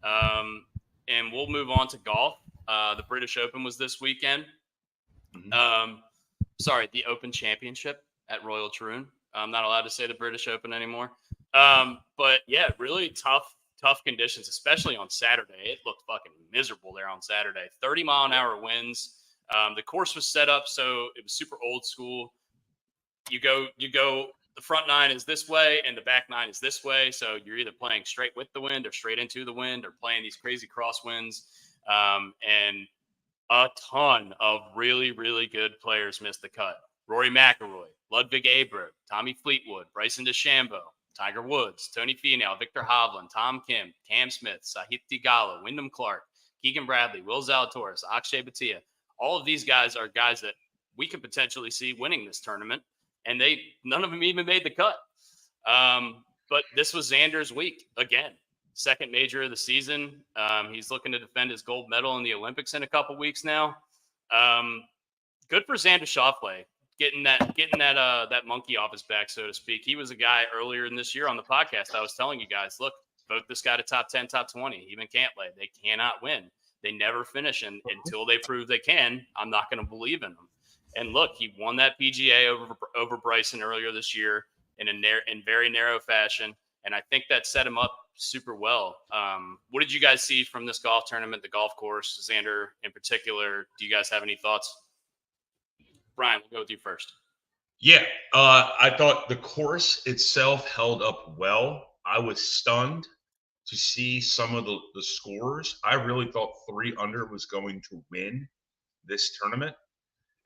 And we'll move on to golf. The British Open was this weekend. The Open Championship at Royal Troon. I'm not allowed to say the British Open anymore. But yeah, really tough conditions, especially on Saturday. It looked fucking miserable there on Saturday. 30-mile-an-hour winds. The course was set up so it was super old school. You go. The front 9 is this way, and the back 9 is this way. So you're either playing straight with the wind, or straight into the wind, or playing these crazy crosswinds. And a ton of really, really good players missed the cut. Rory McIlroy, Ludwig Aberg, Tommy Fleetwood, Bryson DeChambeau, Tiger Woods, Tony Finau, Victor Hovland, Tom Kim, Cam Smith, Sahith Theegala, Wyndham Clark, Keegan Bradley, Will Zalatoris, Akshay Bhatia. All of these guys are guys that we could potentially see winning this tournament, and none of them even made the cut. But this was Xander's week again. Second major of the season. He's looking to defend his gold medal in the Olympics in a couple weeks now. Good for Xander Schauffele getting that monkey off his back, so to speak. He was a guy earlier in this year on the podcast. I was telling you guys, look, vote this guy to top 10, top 20. Even Cantlay, they cannot win. They never finish, and until they prove they can, I'm not going to believe in them. And look, he won that PGA over Bryson earlier this year in very narrow fashion, and I think that set him up super well. What did you guys see from this golf tournament, the golf course, Xander in particular? Do you guys have any thoughts? Brian, we'll go with you first. Yeah, I thought the course itself held up well. I was stunned to see some of the scores. I really thought 3 under was going to win this tournament.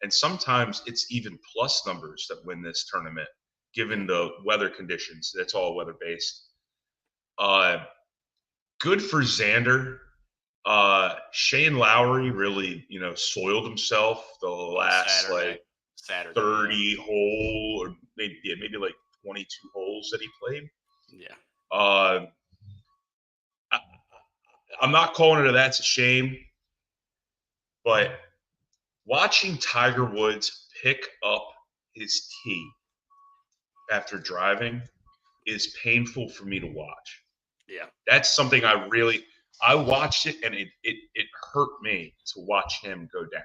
And sometimes it's even plus numbers that win this tournament, given the weather conditions. That's all weather-based. Good for Xander. Shane Lowry really, soiled himself the last Saturday. 30 hole or maybe like 22 holes that he played. Yeah. I'm not calling it that's a shame, but watching Tiger Woods pick up his tee after driving is painful for me to watch. Yeah. That's something I watched it and it hurt me to watch him go down.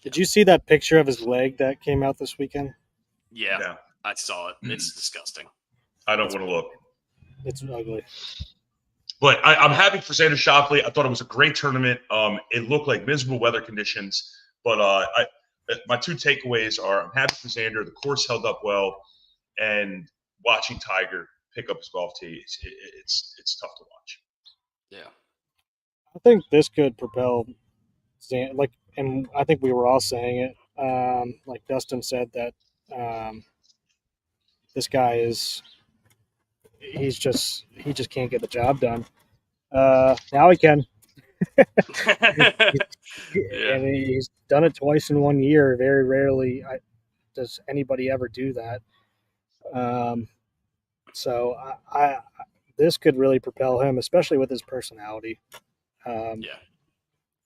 Did you see that picture of his leg that came out this weekend? Yeah, No. I saw it. It's disgusting. I don't want to look. It's ugly. But I'm happy for Xander Schauffele. I thought it was a great tournament. It looked like miserable weather conditions. But my 2 takeaways are I'm happy for Xander. The course held up well. And watching Tiger pick up his golf tee, it's tough to watch. Yeah. I think this could propel Xander, and I think we were all saying it. Like Dustin said that this guy he just can't get the job done. Now he can. And he's done it twice in 1 year. Very rarely does anybody ever do that. So this could really propel him, especially with his personality.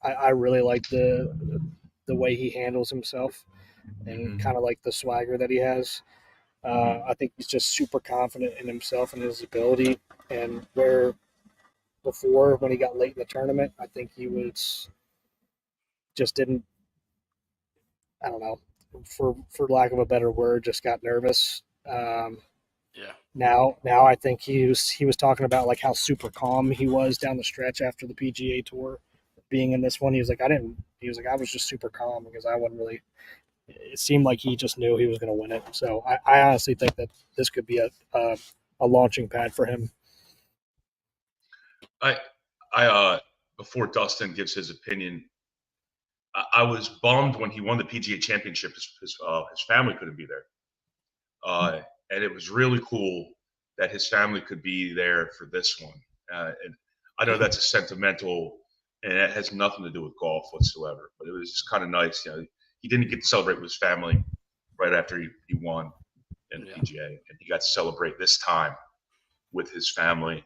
I really like the way he handles himself and kind of like the swagger that he has. I think he's just super confident in himself and his ability. And where before, when he got late in the tournament, I think he didn't. I don't know, for lack of a better word, just got nervous. Now I think he was talking about like how super calm he was down the stretch after the PGA Tour, being in this one. He was like, I was just super calm because I wasn't really. It seemed like he just knew he was going to win it. So I honestly think that this could be a launching pad for him. I before Dustin gives his opinion, I was bummed when he won the PGA Championship. His family couldn't be there, and it was really cool that his family could be there for this one. And I know that's a sentimental, and it has nothing to do with golf whatsoever. But it was just kind of nice. He didn't get to celebrate with his family right after he won in the PGA, and he got to celebrate this time with his family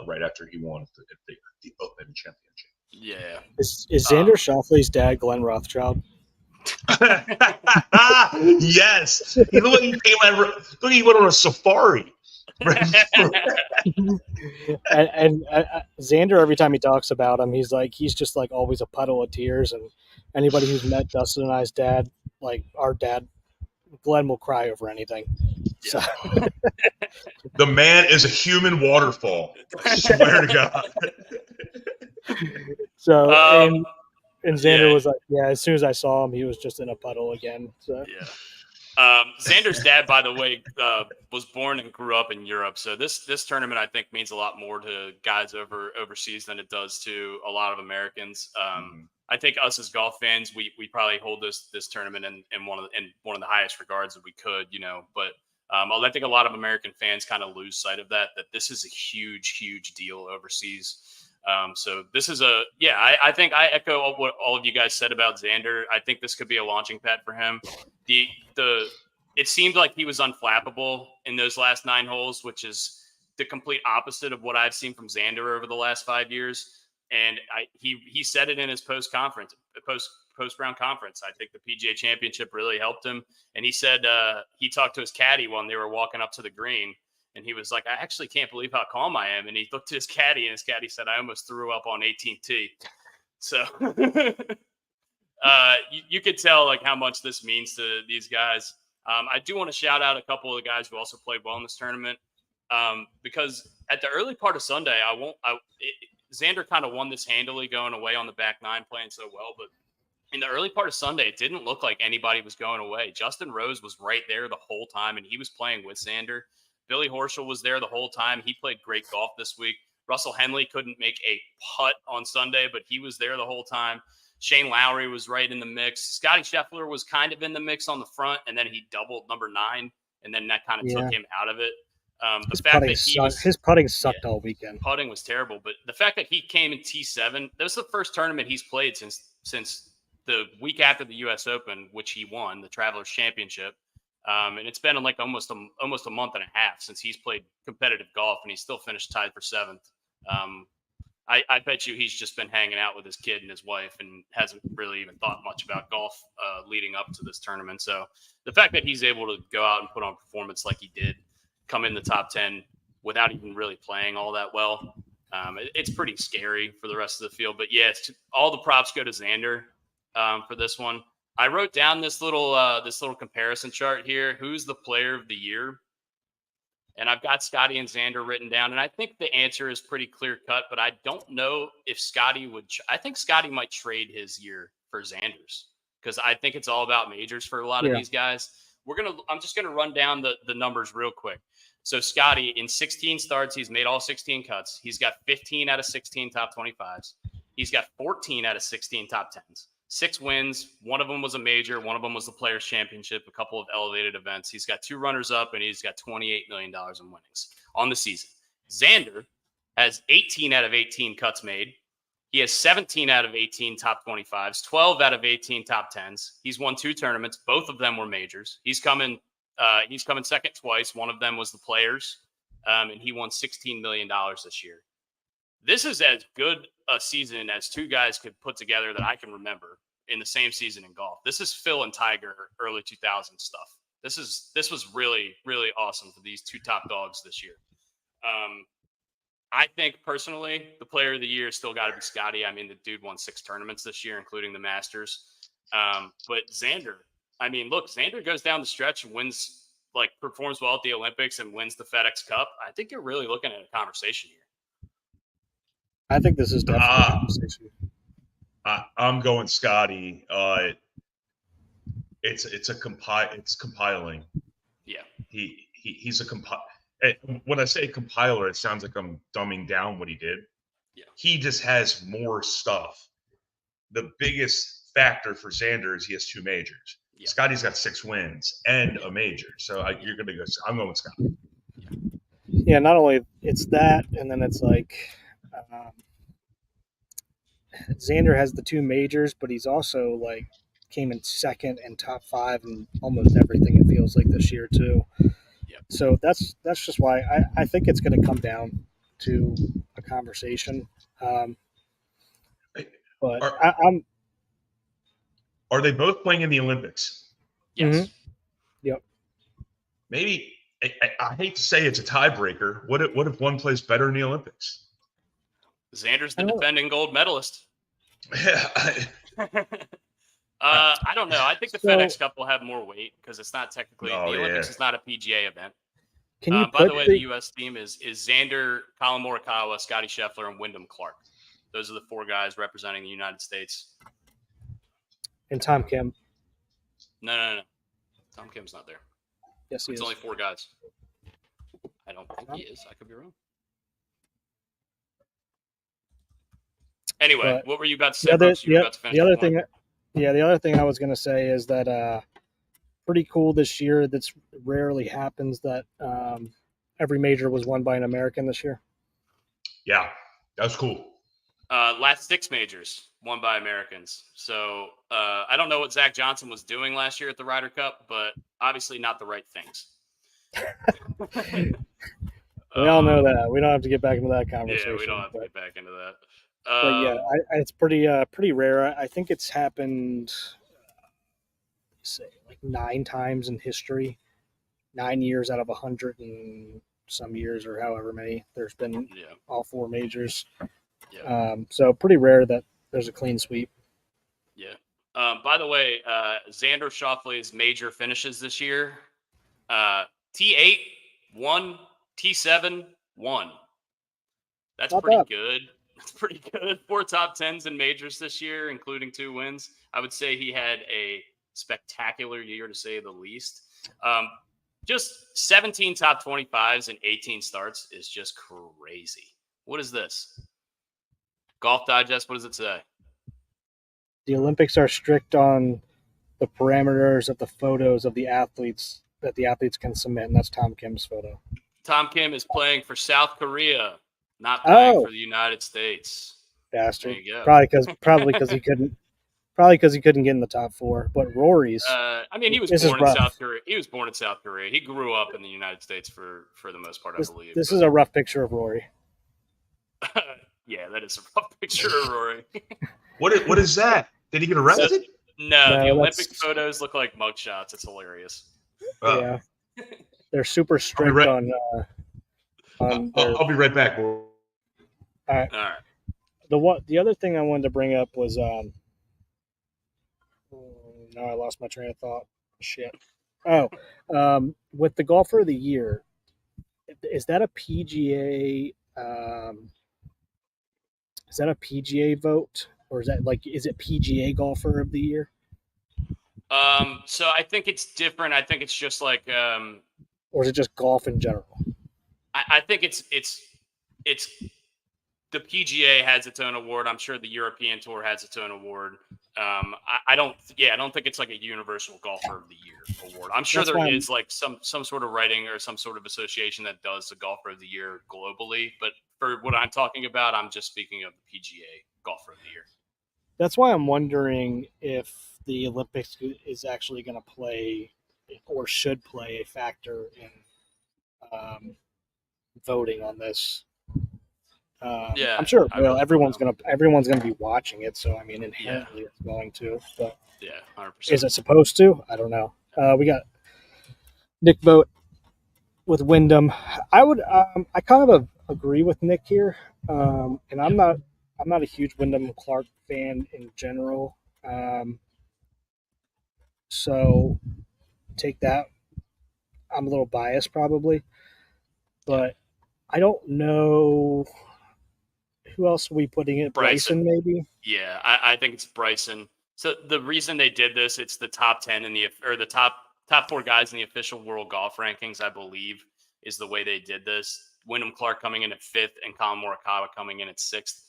right after he won the Open Championship. Yeah. Is Xander Schauffele's dad Glenn Rothschild? Yes. Look, he went on a safari. and Xander, every time he talks about him, he's just like always a puddle of tears. And anybody who's met Dustin and I's dad, like our dad, Glenn will cry over anything. Yeah. So. The man is a human waterfall. I swear to God. So, and Xander was like, as soon as I saw him, he was just in a puddle again. So. Yeah. Xander's dad, by the way, was born and grew up in Europe. So this tournament, I think, means a lot more to guys overseas than it does to a lot of Americans. I think us as golf fans, we probably hold this tournament in one of the highest regards that we could, But I think a lot of American fans kind of lose sight of that this is a huge, huge deal overseas. So this is I think I echo what all of you guys said about Xander. I think this could be a launching pad for him. It seemed like he was unflappable in those last 9 holes, which is the complete opposite of what I've seen from Xander over the last 5 years. And he said it in his post round conference. I think the PGA Championship really helped him. And he said he talked to his caddy when they were walking up to the green, And he was like, I actually can't believe how calm I am. And he looked at his caddy, and his caddy said, I almost threw up on 18th tee. So you could tell like how much this means to these guys. I do want to shout out a couple of the guys who also played well in this tournament, because at the early part of Sunday, Xander kind of won this handily going away on the back nine, playing so well. But in the early part of Sunday, it didn't look like anybody was going away. Justin Rose was right there the whole time, and he was playing with Xander. Billy Horschel was there the whole time. He played great golf this week. Russell Henley couldn't make a putt on Sunday, but he was there the whole time. Shane Lowry was right in the mix. Scotty Scheffler was kind of in the mix on the front, and then he doubled number 9, and then that kind of took him out of it. His putting sucked all weekend. Putting was terrible, but the fact that he came in T7, that was the first tournament he's played since the week after the U.S. Open, which he won, the Travelers Championship. And it's been like almost a month and a half since he's played competitive golf, and he's still finished tied for 7th. I bet you he's just been hanging out with his kid and his wife and hasn't really even thought much about golf leading up to this tournament. So the fact that he's able to go out and put on performance like he did, come in the top 10 without even really playing all that well, it's pretty scary for the rest of the field. But yeah, all the props go to Xander for this one. I wrote down this little comparison chart here. Who's the player of the year? And I've got Scotty and Xander written down. And I think the answer is pretty clear cut, but I don't know if Scotty would. I think Scotty might trade his year for Xander's, because I think it's all about majors for a lot of these guys. I'm just going to run down the numbers real quick. So Scotty, in 16 starts, he's made all 16 cuts. He's got 15 out of 16 top 25s. He's got 14 out of 16 top 10s. 6 wins. One of them was a major. One of them was the Players Championship, a couple of elevated events. He's got 2 runners-up, and he's got $28 million in winnings on the season. Xander has 18 out of 18 cuts made. He has 17 out of 18 top 25s, 12 out of 18 top 10s. He's won 2 tournaments. Both of them were majors. He's coming second twice. One of them was the Players, and he won $16 million this year. This is as good a season as 2 guys could put together that I can remember in the same season in golf. This is Phil and Tiger early 2000s stuff. This was really, really awesome for these 2 top dogs this year. I think personally, the player of the year still got to be Scotty. I mean, the dude won 6 tournaments this year, including the Masters. But Xander, I mean, look, Xander goes down the stretch and wins, performs well at the Olympics and wins the FedEx Cup. I think you're really looking at a conversation here. I think this is definitely a conversation. I'm going Scotty. It's compiling. Yeah. He's a when I say compiler, it sounds like I'm dumbing down what he did. Yeah. He just has more stuff. The biggest factor for Xander is he has 2 majors. Yeah. Scotty's got 6 wins and a major. So you're going to go. I'm going with Scotty. Yeah. Not only it's that, and then it's like. Xander has the 2 majors, but he's also came in second and top 5 in almost everything, it feels like, this year too. Yep. So that's just why I think it's going to come down to a conversation. But are they both playing in the Olympics? Yes. Mm-hmm. Yep. Maybe I hate to say it's a tiebreaker. What if one plays better in the Olympics? Xander's the defending gold medalist. Yeah. I don't know. I think the FedEx Cup will have more weight because it's not technically the Olympics is not a PGA event. By the way, the U.S. team is Xander, Colin Morikawa, Scotty Scheffler, and Wyndham Clark. Those are the 4 guys representing the United States. And Tom Kim. No. Tom Kim's not there. Yes, he is. It's only 4 guys. I don't think he is. I could be wrong. Anyway, what were you about to say? The other thing I was going to say is that pretty cool this year. That's rarely happens that every major was won by an American this year. Yeah, that was cool. Last 6 majors won by Americans. So I don't know what Zach Johnson was doing last year at the Ryder Cup, but obviously not the right things. We all know that. We don't have to get back into that conversation. Yeah, we don't have to get back into that. But yeah, it's pretty rare. I think it's happened, say, 9 times in history. 9 years out of 160 some years or however many there's been Yeah. all 4 majors. Yeah. So pretty rare that there's a clean sweep. Yeah. By the way, Xander Schauffele's major finishes this year: T8 1, T7 1. That's Not pretty bad. good. That's pretty good. 4 top 10s in majors this year, including 2 wins. I would say he had a spectacular year, to say the least. Just 17 top 25s and 18 starts is just crazy. What is this? Golf Digest, what does it say? The Olympics are strict on the parameters of the photos of the athletes that the athletes can submit, and that's Tom Kim's photo. Tom Kim is playing for South Korea, not playing Oh, for the United States. bastard! There you go. Probably because he couldn't get in the top 4. But Rory's. I mean, he was This is born in rough. South Korea. He was born in South Korea. He grew up in the United States for the most part, I believe. This is a rough picture of Rory. Yeah, that is a rough picture of Rory. What is that? Did he get arrested? No, the No, Olympic photos look like mugshots. It's hilarious. Yeah, they're super strict on. I'll be right back. All right. All right. The other thing I wanted to bring up was now I lost my train of thought. Shit. Oh, with the golfer of the year, is that a PGA? Is that a PGA vote, or is it PGA golfer of the year? So I think it's different. I think it's just like, or is it just golf in general? I think it's the PGA has its own award. I'm sure the European Tour has its own award. I don't think it's like a universal golfer of the year award. I'm sure there is like some sort of writing or some sort of association that does the golfer of the year globally. But for what I'm talking about, I'm just speaking of the PGA golfer of the year. That's why I'm wondering if the Olympics is actually going to play or should play a factor in voting on this. Yeah, I'm sure it will. Everyone's gonna be watching it, so I mean, inherently it's going to. But yeah, 100%. Is it supposed to? I don't know. We got Nick vote with Wyndham. I kind of agree with Nick here, and I'm not a huge Wyndham Clark fan in general. So take that. I'm a little biased probably, but I don't know. Who else are we putting in? Bryson, maybe? Yeah, I think it's Bryson. So the reason they did this, it's the top 10 or the top 4 guys in the official world golf rankings, I believe, is the way they did this. Wyndham Clark coming in at 5th and Colin Morikawa coming in at 6th.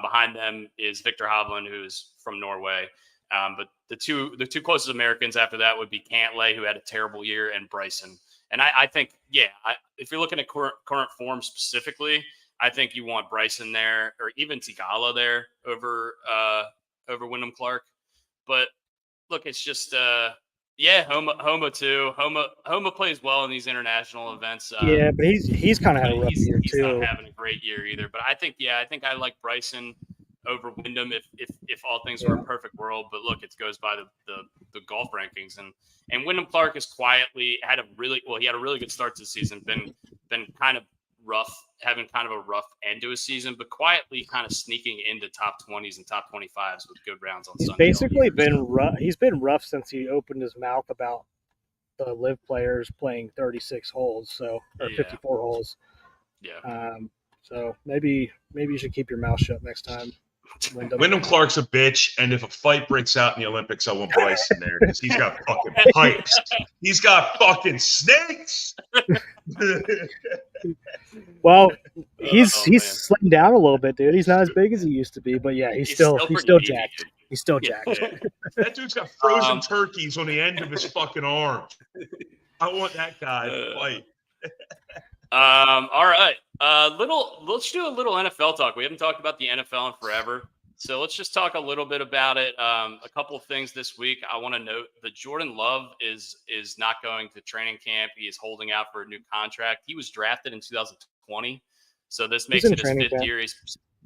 Behind them is Victor Hovland, who's from Norway. But the two closest Americans after that would be Cantlay, who had a terrible year, and Bryson. And I think, if you're looking at current form specifically, I think you want Bryson there, or even Tigala there over Wyndham Clark. But look, it's just Homa too. Homa plays well in these international events. But he's kind of had a rough year he's too. Not having a great year either. But I think I like Bryson over Wyndham if all things were a perfect world. But look, it goes by the golf rankings, and Wyndham Clark has quietly had he had a really good start to the season. Been kind of rough, having kind of a rough end to his season, but quietly kind of sneaking into top 20s and top 25s with good rounds on Sunday. He's basically been rough. He's been rough since he opened his mouth about the live players playing 36 holes, or 54 holes. Yeah. So maybe you should keep your mouth shut next time. Wyndham Clark's a bitch, and if a fight breaks out in the Olympics, I want Bryson there because he's got fucking pipes. He's got fucking snakes. Well, he's slimmed down a little bit, dude. He's not as big as he used to be, but yeah, he's still jacked. He's still jacked. That dude's got frozen turkeys on the end of his fucking arms. I want that guy to fight. All right. Let's do a little NFL talk. We haven't talked about the NFL in forever. So let's just talk a little bit about it. A couple of things this week. I want to note that Jordan Love is not going to training camp. He is holding out for a new contract. He was drafted in 2020. So this makes it his 5th year.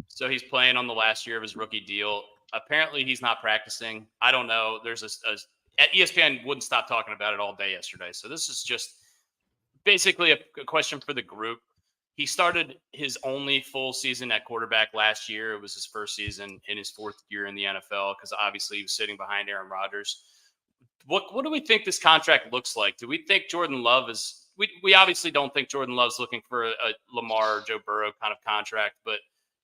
So he's playing on the last year of his rookie deal. Apparently he's not practicing. I don't know. There's ESPN wouldn't stop talking about it all day yesterday. So this is just basically a question for the group. He started his only full season at quarterback last year. It was his first season in his 4th year in the NFL because obviously he was sitting behind Aaron Rodgers. What do we think this contract looks like? Do we think Jordan Love is – we obviously don't think Jordan Love's looking for a Lamar or Joe Burrow kind of contract, but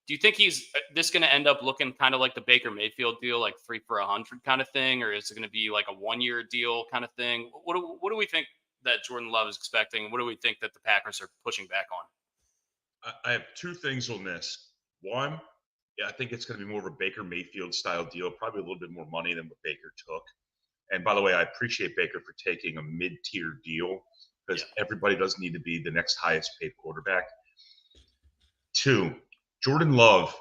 do you think he's this going to end up looking kind of like the Baker Mayfield deal, like 3 for $100 kind of thing, or is it going to be like a 1-year deal kind of thing? What do we think that Jordan Love is expecting? What do we think that the Packers are pushing back on? I have 2 things on this. One, I think it's going to be more of a Baker Mayfield style deal, probably a little bit more money than what Baker took. And by the way, I appreciate Baker for taking a mid-tier deal because everybody doesn't need to be the next highest paid quarterback. 2, Jordan Love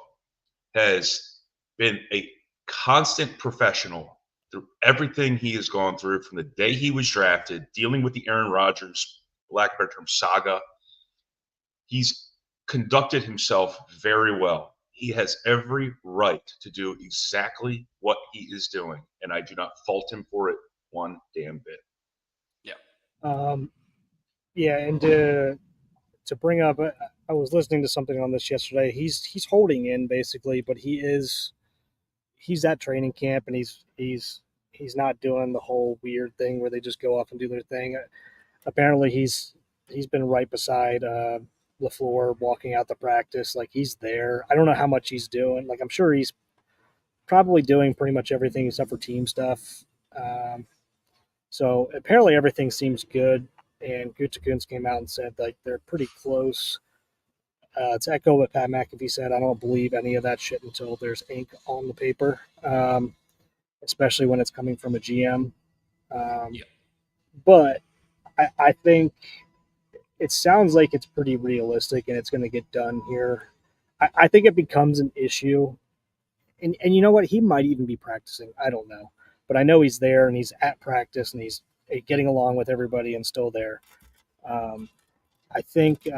has been a constant professional through everything he has gone through from the day he was drafted, dealing with the Aaron Rodgers, lack of a better term, saga. He's conducted himself very well. He has every right to do exactly what he is doing, and I do not fault him for it one damn bit. And to bring up, I was listening to something on this yesterday. He's holding in basically, but he's at training camp and he's not doing the whole weird thing where they just go off and do their thing. Apparently, he's been right beside LaFleur walking out the practice. Like, he's there. I don't know how much he's doing. Like, I'm sure he's probably doing pretty much everything except for team stuff. So apparently everything seems good. And Gutekunst came out and said like they're pretty close. To echo what Pat McAfee said, I don't believe any of that shit until there's ink on the paper, especially when it's coming from a GM. But I think it sounds like it's pretty realistic and it's going to get done here. I think it becomes an issue. And you know what? He might even be practicing. I don't know. But I know he's there and he's at practice and he's getting along with everybody and still there. I think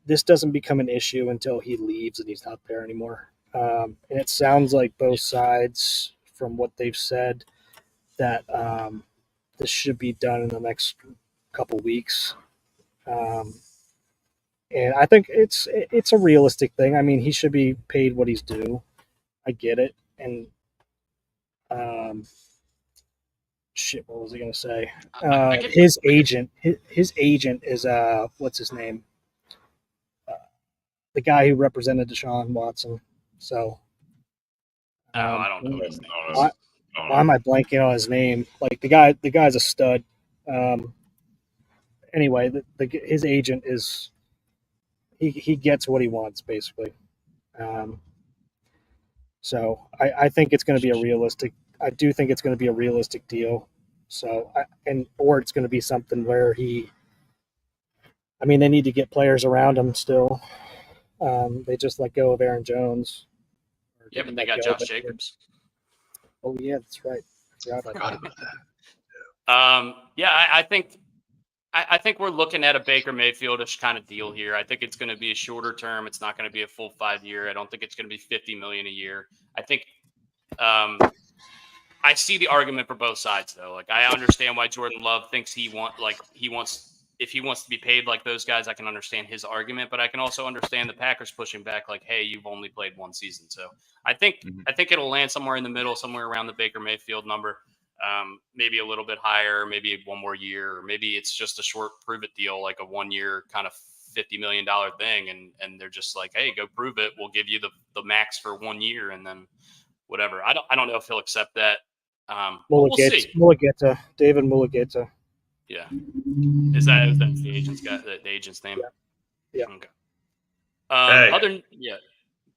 this doesn't become an issue until he leaves and he's not there anymore. And it sounds like both sides, from what they've said, that this should be done in the next couple weeks. And I think it's a realistic thing. I mean, he should be paid what he's due. I get it. And what was I going to say? His agent is what's his name? The guy who represented Deshaun Watson. So I don't know his name. Why am I blanking on his name? Like the guy's a stud. Anyway, his agent is he gets what he wants basically. So I think it's going to be a realistic. I do think it's going to be a realistic deal. So or it's going to be something where they need to get players around him still. They just let go of Aaron Jones. Yeah, but they got Josh Jacobs. Oh yeah, that's right. I forgot about that. I think we're looking at a Baker Mayfield-ish kind of deal here. I think it's going to be a shorter term. It's not going to be a full 5-year. I don't think it's going to be $50 million a year. I think I see the argument for both sides though. Like, I understand why Jordan Love thinks if he wants to be paid like those guys, I can understand his argument, but I can also understand the Packers pushing back like, hey, you've only played one season. So I think it'll land somewhere in the middle, somewhere around the Baker Mayfield number. Maybe a little bit higher, maybe 1 more year, or maybe it's just a short prove it deal, like a 1-year kind of $50 million thing. And they're just like, hey, go prove it. We'll give you the max for 1 year. And then whatever. I don't know if he'll accept that. We'll see. David Mulligeta. Yeah. Is that the agent's the agent's name? Yeah. Okay.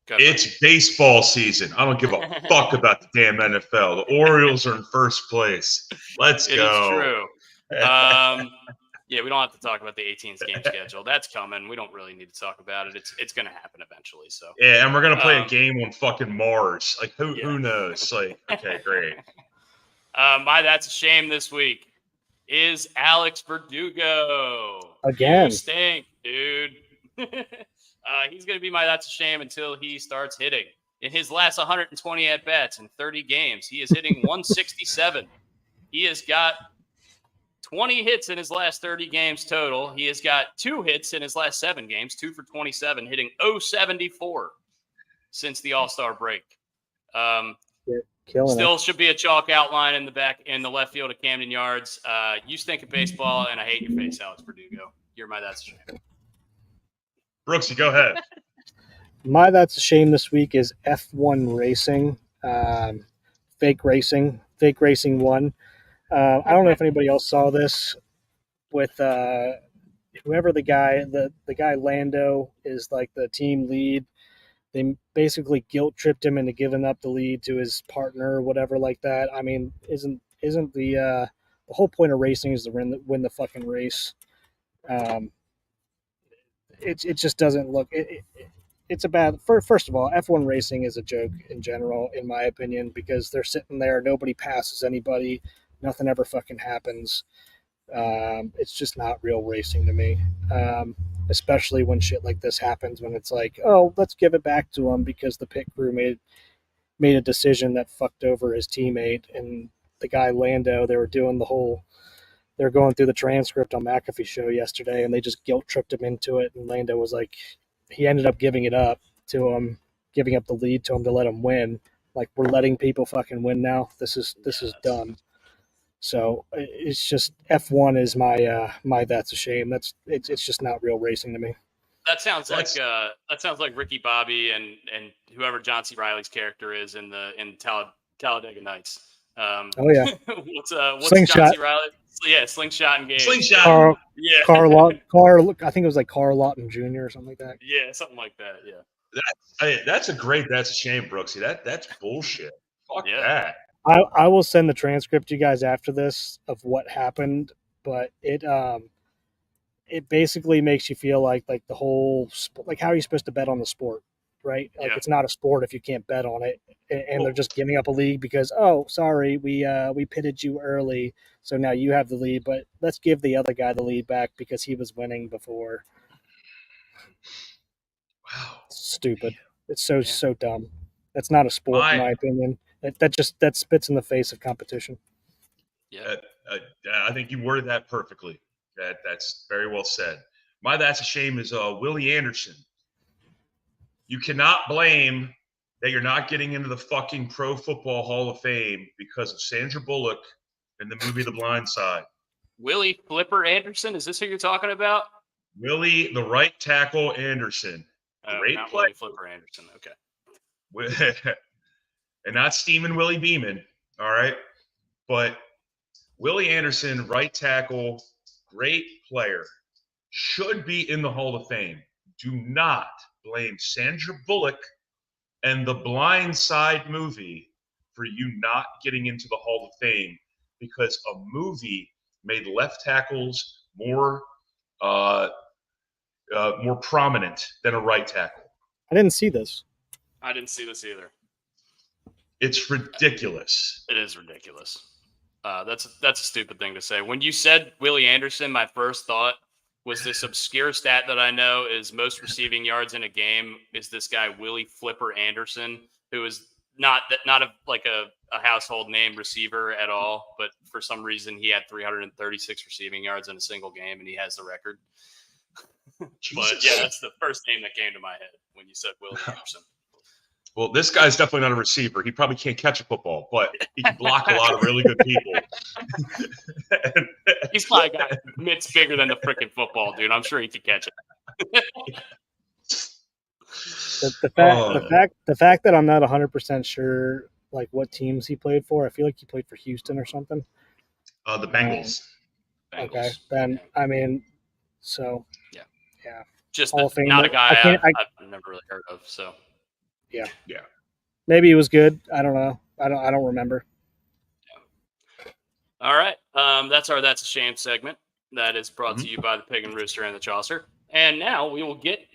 It's baseball season. I don't give a fuck about the damn NFL. The Orioles are in first place. Let's go. It is true. We don't have to talk about the 18th game schedule. That's coming. We don't really need to talk about it. It's going to happen eventually. So yeah, and we're going to play a game on fucking Mars. Like who knows? Like, okay, great. That's a shame this week is Alex Verdugo. Again. You stink, dude. He's going to be that's a shame until he starts hitting. In his last 120 at-bats in 30 games, he is hitting 167. He has got 20 hits in his last 30 games total. He has got 2 hits in his last 7 games, 2 for 27, hitting .074 since the All-Star break. Still should be a chalk outline in the left field of Camden Yards. You stink at baseball, and I hate your face, Alex Verdugo. You're my that's a shame. Brooksy, go ahead. My that's a shame this week is F1 Racing. Fake Racing 1. I don't know if anybody else saw this with whoever the guy Lando is like the team lead. They basically guilt tripped him into giving up the lead to his partner or whatever like that. I mean, isn't the whole point of racing is to win the fucking race? It just doesn't look. It's a bad. First of all, F1 racing is a joke in general, in my opinion, because they're sitting there, nobody passes anybody, nothing ever fucking happens. It's just not real racing to me, especially when shit like this happens. When it's like, oh, let's give it back to him because the pit crew made a decision that fucked over his teammate and the guy Lando. They were going through the transcript on McAfee show yesterday, and they just guilt tripped him into it. And Lando was like, he ended up giving it up to him, giving up the lead to him to let him win. Like, we're letting people fucking win now. This is dumb. So it's just F1 is my that's a shame. It's just not real racing to me. That sounds like Ricky Bobby and whoever John C. Reilly's character is in Talladega Nights. Oh yeah. what's Slingshot. John C. Reilly? Yeah, Slingshot and Game. Slingshot. I think it was like Carl Lawton Jr. or something like that. Yeah, something like that. Yeah. That's a shame, Brooksy. That's bullshit. Fuck that. I will send the transcript to you guys after this of what happened, but it basically makes you feel like the whole like how are you supposed to bet on the sport, right? Like It's not a sport if you can't bet on it, and they're just giving up a league because sorry we pitted you early, so now you have the lead, but let's give the other guy the lead back because he was winning before. Wow, stupid! It's so dumb. That's not a sport in my opinion. That spits in the face of competition. Yeah, I think you worded that perfectly. That's very well said. My that's a shame is Willie Anderson. You cannot blame that you're not getting into the fucking Pro Football Hall of Fame because of Sandra Bullock in the movie The Blind Side. Willie Flipper Anderson, is this who you're talking about? Willie, the right tackle Anderson. Great not play. Willie Flipper Anderson. Okay. And not Stephen Willie Beeman, all right? But Willie Anderson, right tackle, great player, should be in the Hall of Fame. Do not blame Sandra Bullock and the Blind Side movie for you not getting into the Hall of Fame because a movie made left tackles more prominent than a right tackle. I didn't see this. I didn't see this either. It's ridiculous. It is ridiculous. That's a stupid thing to say. When you said Willie Anderson, my first thought was this obscure stat that I know is most receiving yards in a game is this guy Willie Flipper Anderson, who is not a household name receiver at all, but for some reason he had 336 receiving yards in a single game, and he has the record. But yeah, that's the first name that came to my head when you said Willie Anderson. Well, this guy's definitely not a receiver. He probably can't catch a football, but he can block a lot of really good people. He's probably got mitts bigger than the freaking football, dude. I'm sure he could catch it. The fact that I'm not 100% sure like what teams he played for, I feel like he played for Houston or something. The Bengals. Okay, then I mean, so yeah. Just not a guy I've never really heard of. So. Yeah. Maybe it was good. I don't know. I don't remember. Yeah. All right. That's a shame segment. That is brought to you by the Pig and Rooster and the Chasseur. And now we will get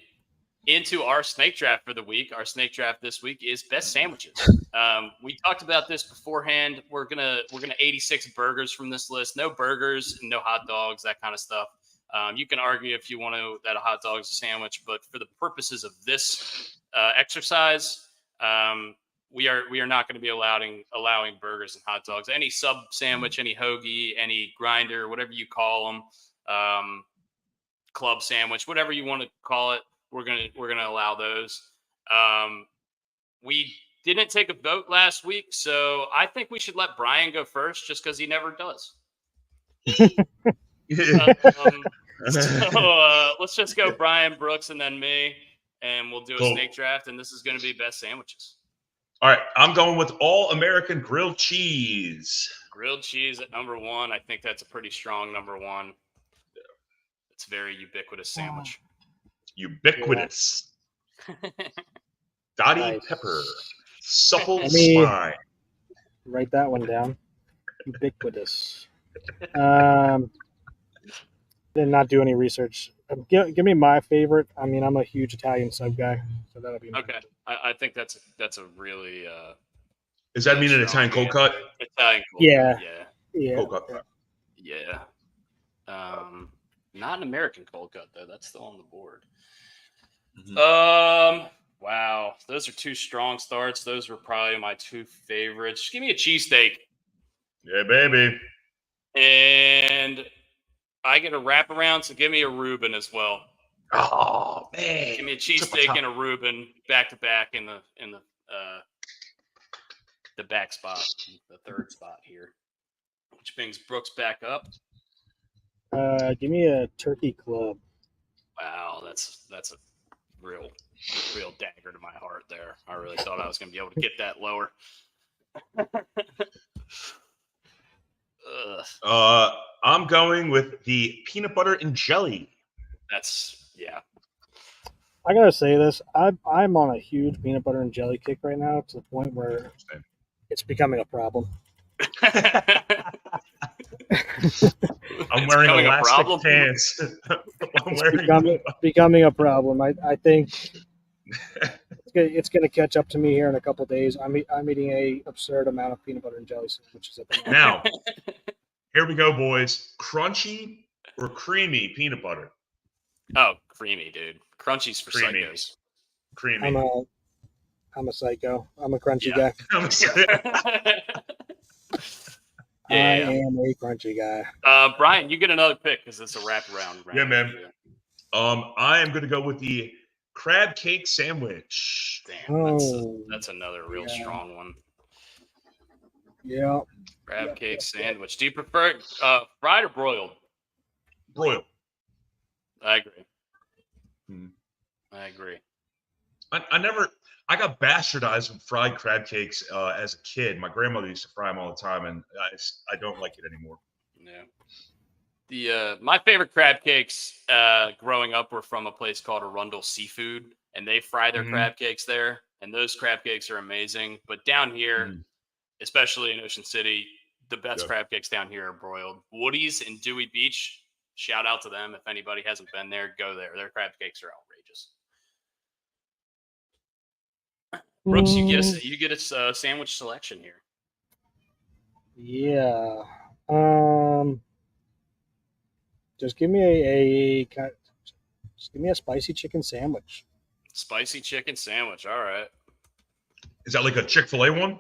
into our snake draft for the week. Our snake draft this week is best sandwiches. We talked about this beforehand. We're gonna 86 burgers from this list. No burgers, no hot dogs, that kind of stuff. You can argue if you want to that a hot dog is a sandwich, but for the purposes of this exercise, we are not going to be allowing burgers and hot dogs. Any sub sandwich, any hoagie, any grinder, whatever you call them, club sandwich, whatever you want to call it, we're gonna allow those. We didn't take a vote last week, so I think we should let Brian go first, just because he never does. Let's just go Brian, Brooks, and then me, and we'll do a snake draft. And this is going to be best sandwiches. All right, I'm going with all American grilled cheese. Grilled cheese at number 1. I think that's a pretty strong number 1. It's a very ubiquitous sandwich. Ubiquitous. Dottie Nice. pepper. Supple spine. Write that one down. Ubiquitous. Did not do any research. Give me my favorite. I mean, I'm a huge Italian sub guy, so that'll be okay. I think that's a really. Does that mean an Italian cold cut? Italian cold cut. Yeah. Cold cut. Yeah. Not an American cold cut though. That's still on the board. Mm-hmm. Wow, those are 2 strong starts. Those were probably my 2 favorites. Just give me a cheesesteak. Yeah, baby. And I get a wraparound, so give me a Reuben as well. Oh man! Give me a cheesesteak and a Reuben back to back in the back spot, the third spot here, which brings Brooks back up. Give me a turkey club. Wow, that's a real dagger to my heart there. I really thought I was going to be able to get that lower. I'm going with the peanut butter and jelly. I gotta say this. I'm on a huge peanut butter and jelly kick right now, to the point where it's becoming a problem. I'm wearing elastic pants. Becoming a problem. I think it's going to catch up to me here in a couple of days. I'm eating a absurd amount of peanut butter and jelly sandwiches at the moment. Now, here we go, boys. Crunchy or creamy peanut butter? Oh, creamy, dude. Crunchy's for psychos. Creamy. I'm a psycho. I'm a crunchy guy. I am a crunchy guy. Brian, you get another pick because it's a wraparound round. Yeah, man. I am going to go with the crab cake sandwich. Damn, that's another real strong one. Yeah. Crab cake sandwich. Do you prefer fried or broiled? Broiled. I agree. I agree. I got bastardized with fried crab cakes as a kid. My grandmother used to fry them all the time, and I don't like it anymore. Yeah. My favorite crab cakes growing up were from a place called Arundel Seafood, and they fry their crab cakes there, and those crab cakes are amazing. But down here, especially in Ocean City, the best crab cakes down here are broiled. Woody's in Dewey Beach, shout out to them. If anybody hasn't been there, go there. Their crab cakes are outrageous. Brooks, you get a sandwich selection here. Yeah. Just give me a spicy chicken sandwich. Spicy chicken sandwich. All right. Is that like a Chick-fil-A one?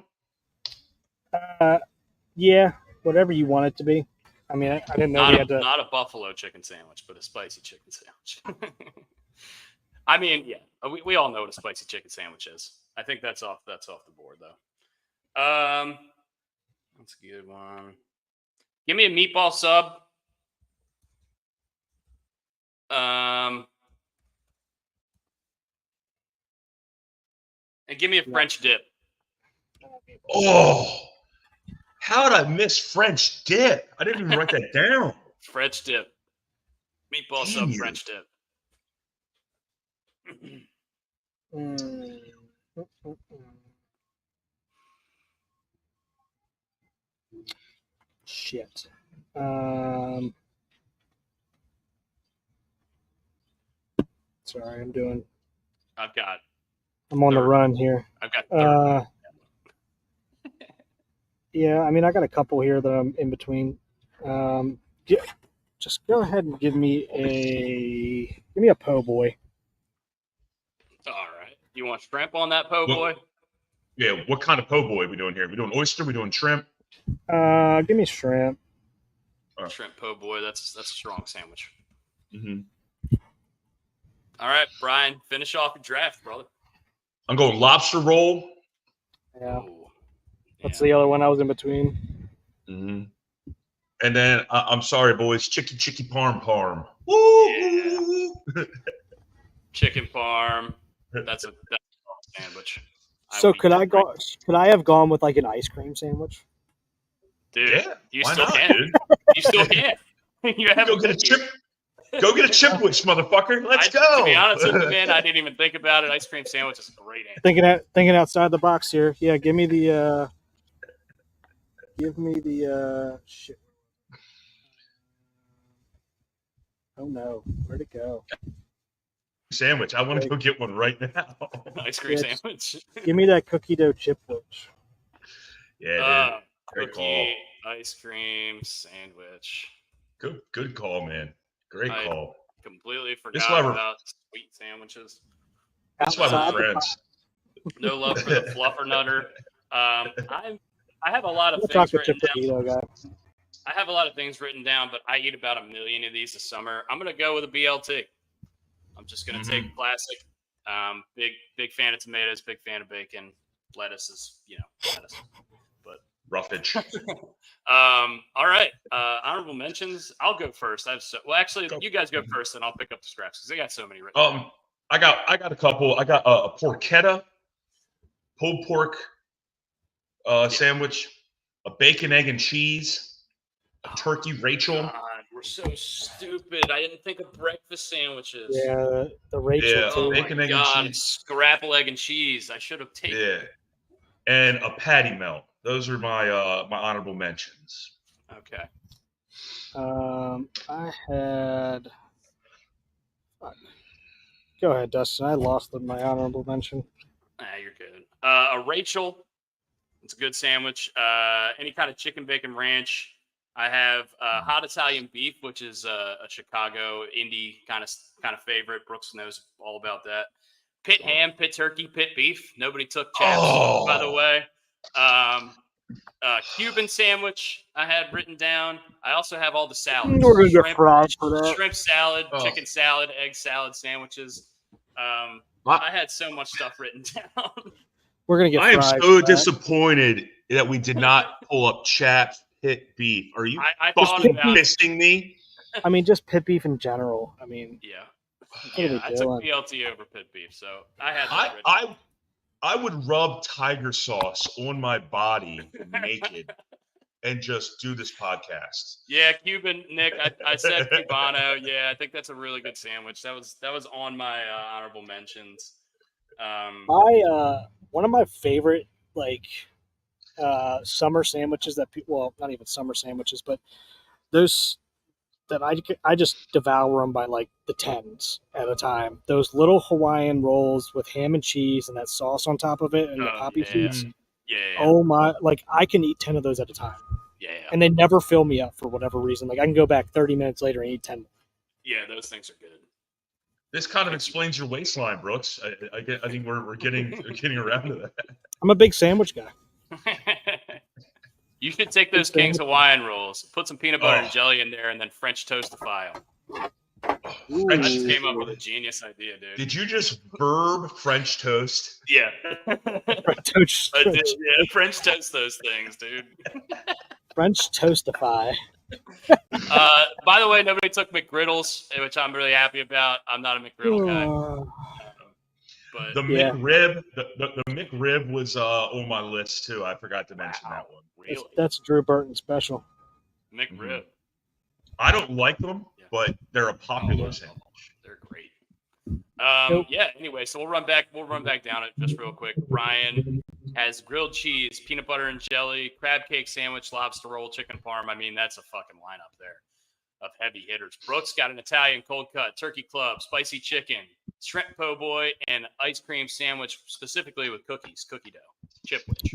Yeah, whatever you want it to be. I mean, I didn't know not a buffalo chicken sandwich, but a spicy chicken sandwich. I mean, yeah, we all know what a spicy chicken sandwich is. I think that's off the board though. That's a good one. Give me a meatball sub. And give me a French dip. Oh, how did I miss French dip? I didn't even write that down. French dip. Meatball sub French dip. Shit. Sorry, I'm on the run here. I've got third. Yeah, I mean, I got a couple here that I'm in between. Just go ahead and give me a po' boy. All right. You want shrimp on that po' boy? Yeah, what kind of po' boy we doing here? We doing oyster? We doing shrimp? Give me shrimp. Shrimp po' boy. That's a strong sandwich. Mm-hmm. All right, Brian, finish off your draft, brother. I'm going lobster roll. Yeah. Ooh. That's the other one I was in between. Mm-hmm. And then I'm sorry, boys, chicky parm. Woo! Yeah. Chicken parm. That's a sandwich. So could I have gone with like an ice cream sandwich? Dude, Yeah, you why still not, can. dude? You still can. You have Go get a chip. Go get a chipwich, motherfucker. Let's go. To be honest with you, man, I didn't even think about it. Ice cream sandwich is a great answer. Thinking outside the box here. Yeah, give me the shit. Oh no, where'd it go? Sandwich. I want to go get one right now. Ice cream sandwich. Give me that cookie dough chipwich. Yeah, dude. Great Cookie ice cream sandwich. Good call, man. Great call. Completely forgot about sweet sandwiches. That's why we're friends. No love for the fluffer nutter. I have a lot of things chocolate written chip down. guy. I have a lot of things written down, but I eat about 1 million of these a summer. I'm gonna go with a BLT. I'm just gonna take classic. Big fan of tomatoes. Big fan of bacon. Lettuce is lettuce. But roughage. All right. Honorable mentions. I'll go first. Actually, you guys go first, and I'll pick up the scraps because I got so many written down. I got a couple. I got a porchetta, pulled pork sandwich, a bacon, egg, and cheese, a turkey Rachel. God, we're so stupid. I didn't think of breakfast sandwiches. Yeah, the Rachel too. Bacon, egg, and cheese. Scrapple, egg, and cheese. I should have taken. Yeah, and a patty melt. Those are my my honorable mentions. Okay. I had. Go ahead, Dustin. I lost my honorable mention. You're good. A Rachel. It's a good sandwich. Any kind of chicken bacon ranch. I have hot Italian beef, which is a Chicago indie kind of favorite. Brooks knows all about that. Pit ham, pit turkey, pit beef. Nobody took chaps, by the way. Cuban sandwich I had written down. I also have all the salads. We're gonna get fried for that. Shrimp salad, chicken salad, egg salad sandwiches. I had so much stuff written down. We're gonna get fried. I am so disappointed that we did not pull up chaps pit beef. Are you fucking pissing me? I mean, just pit beef in general. I mean, I took BLT over pit beef, so I had that written. I would rub tiger sauce on my body naked and just do this podcast. Yeah, Cuban, Nick. I said Cubano. Yeah, I think that's a really good sandwich. That was on my honorable mentions. One of my favorite summer sandwiches that people, not even summer sandwiches, but those that I just devour them by like the tens at a time. Those little Hawaiian rolls with ham and cheese and that sauce on top of it and the poppy seeds. Yeah. Oh my! Like I can eat 10 of those at a time. Yeah. And they never fill me up for whatever reason. Like I can go back 30 minutes later and eat 10. Yeah, those things are good. This kind of explains your waistline, Brooks. I think we're getting around to that. I'm a big sandwich guy. You should take those King's Hawaiian rolls, put some peanut butter and jelly in there, and then French toastify them. I just came up with a genius idea, dude. Did you just verb French toast? Yeah. French toast those things, dude. French toastify. By the way, nobody took McGriddles, which I'm really happy about. I'm not a McGriddle guy. But the McRib, the McRib was on my list too. I forgot to mention that one. Really? That's Drew Burton special. McRib. Mm-hmm. I don't like them, but they're a popular sandwich. They're great. Yeah. Anyway, so we'll run back down it just real quick. Brian has grilled cheese, peanut butter and jelly, crab cake sandwich, lobster roll, chicken parm. I mean, that's a fucking lineup there of heavy hitters. Brooks got an Italian cold cut, turkey club, spicy chicken, shrimp po' boy, and ice cream sandwich, specifically with cookie dough, chipwich.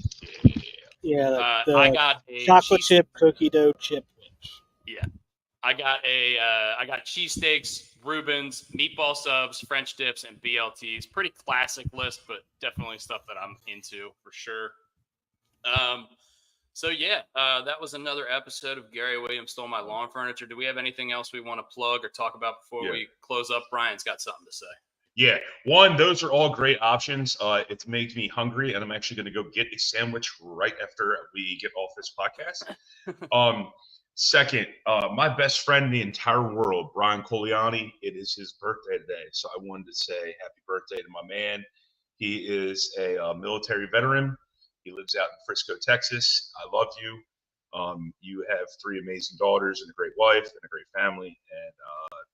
Yeah, I got a chocolate chip cookie dough chipwich. Yeah, I got cheesesteaks, Reubens, meatball subs, French dips, and BLTs. Pretty classic list, but definitely stuff that I'm into for sure. So yeah, that was another episode of Gary Williams Stole My Lawn Furniture. Do we have anything else we want to plug or talk about before we close up? Brian's got something to say. Yeah, one, those are all great options. It makes me hungry, and I'm actually going to go get a sandwich right after we get off this podcast. Second, my best friend in the entire world, Brian Coliani, it is his birthday today, so I wanted to say happy birthday to my man. He is a military veteran. He lives out in Frisco, Texas. I love you. You have 3 amazing daughters and a great wife and a great family, and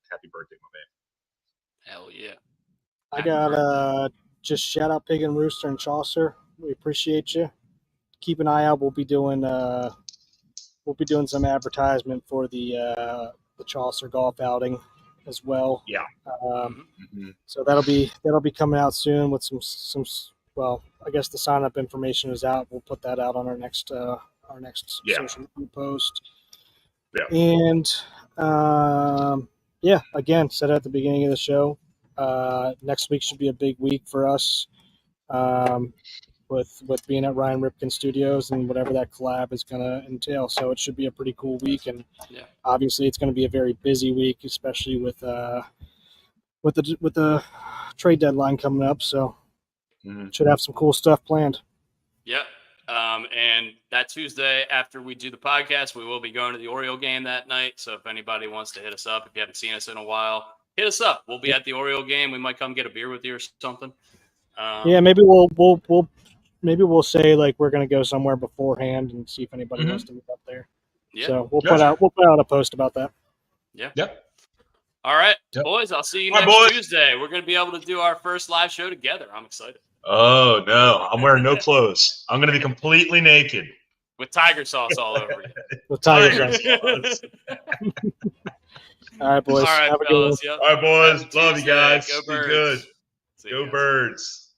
happy birthday, my man. Hell yeah. I got just shout out Pig and Rooster and Chasseur. We appreciate you. Keep an eye out. We'll be doing some advertisement for the Chasseur golf outing as well. Yeah. So that'll be coming out soon with some. Well, I guess the sign up information is out. We'll put that out on our next social media post. Yeah. And again, said at the beginning of the show. Next week should be a big week for us with being at Ryan Ripken Studios and whatever that collab is going to entail. So it should be a pretty cool week, and obviously it's going to be a very busy week, especially with the trade deadline coming up. So should have some cool stuff planned. Yep. And that Tuesday after we do the podcast, we will be going to the Oriole game that night. So if anybody wants to hit us up, if you haven't seen us in a while, hit us up. We'll be at the Oriole game. We might come get a beer with you or something. Maybe we'll say like we're gonna go somewhere beforehand and see if anybody wants to meet up there. Yeah. So we'll put out a post about that. Yeah. Yep. All right, boys. I'll see you next Tuesday. We're gonna be able to do our first live show together. I'm excited. Oh no, I'm wearing no clothes. I'm gonna be completely naked with tiger sauce all over you. With tiger sauce. All right, boys. All right, have a fellas. good one. All right, boys. Love you guys. Go Be Birds. good. See Go you. Birds.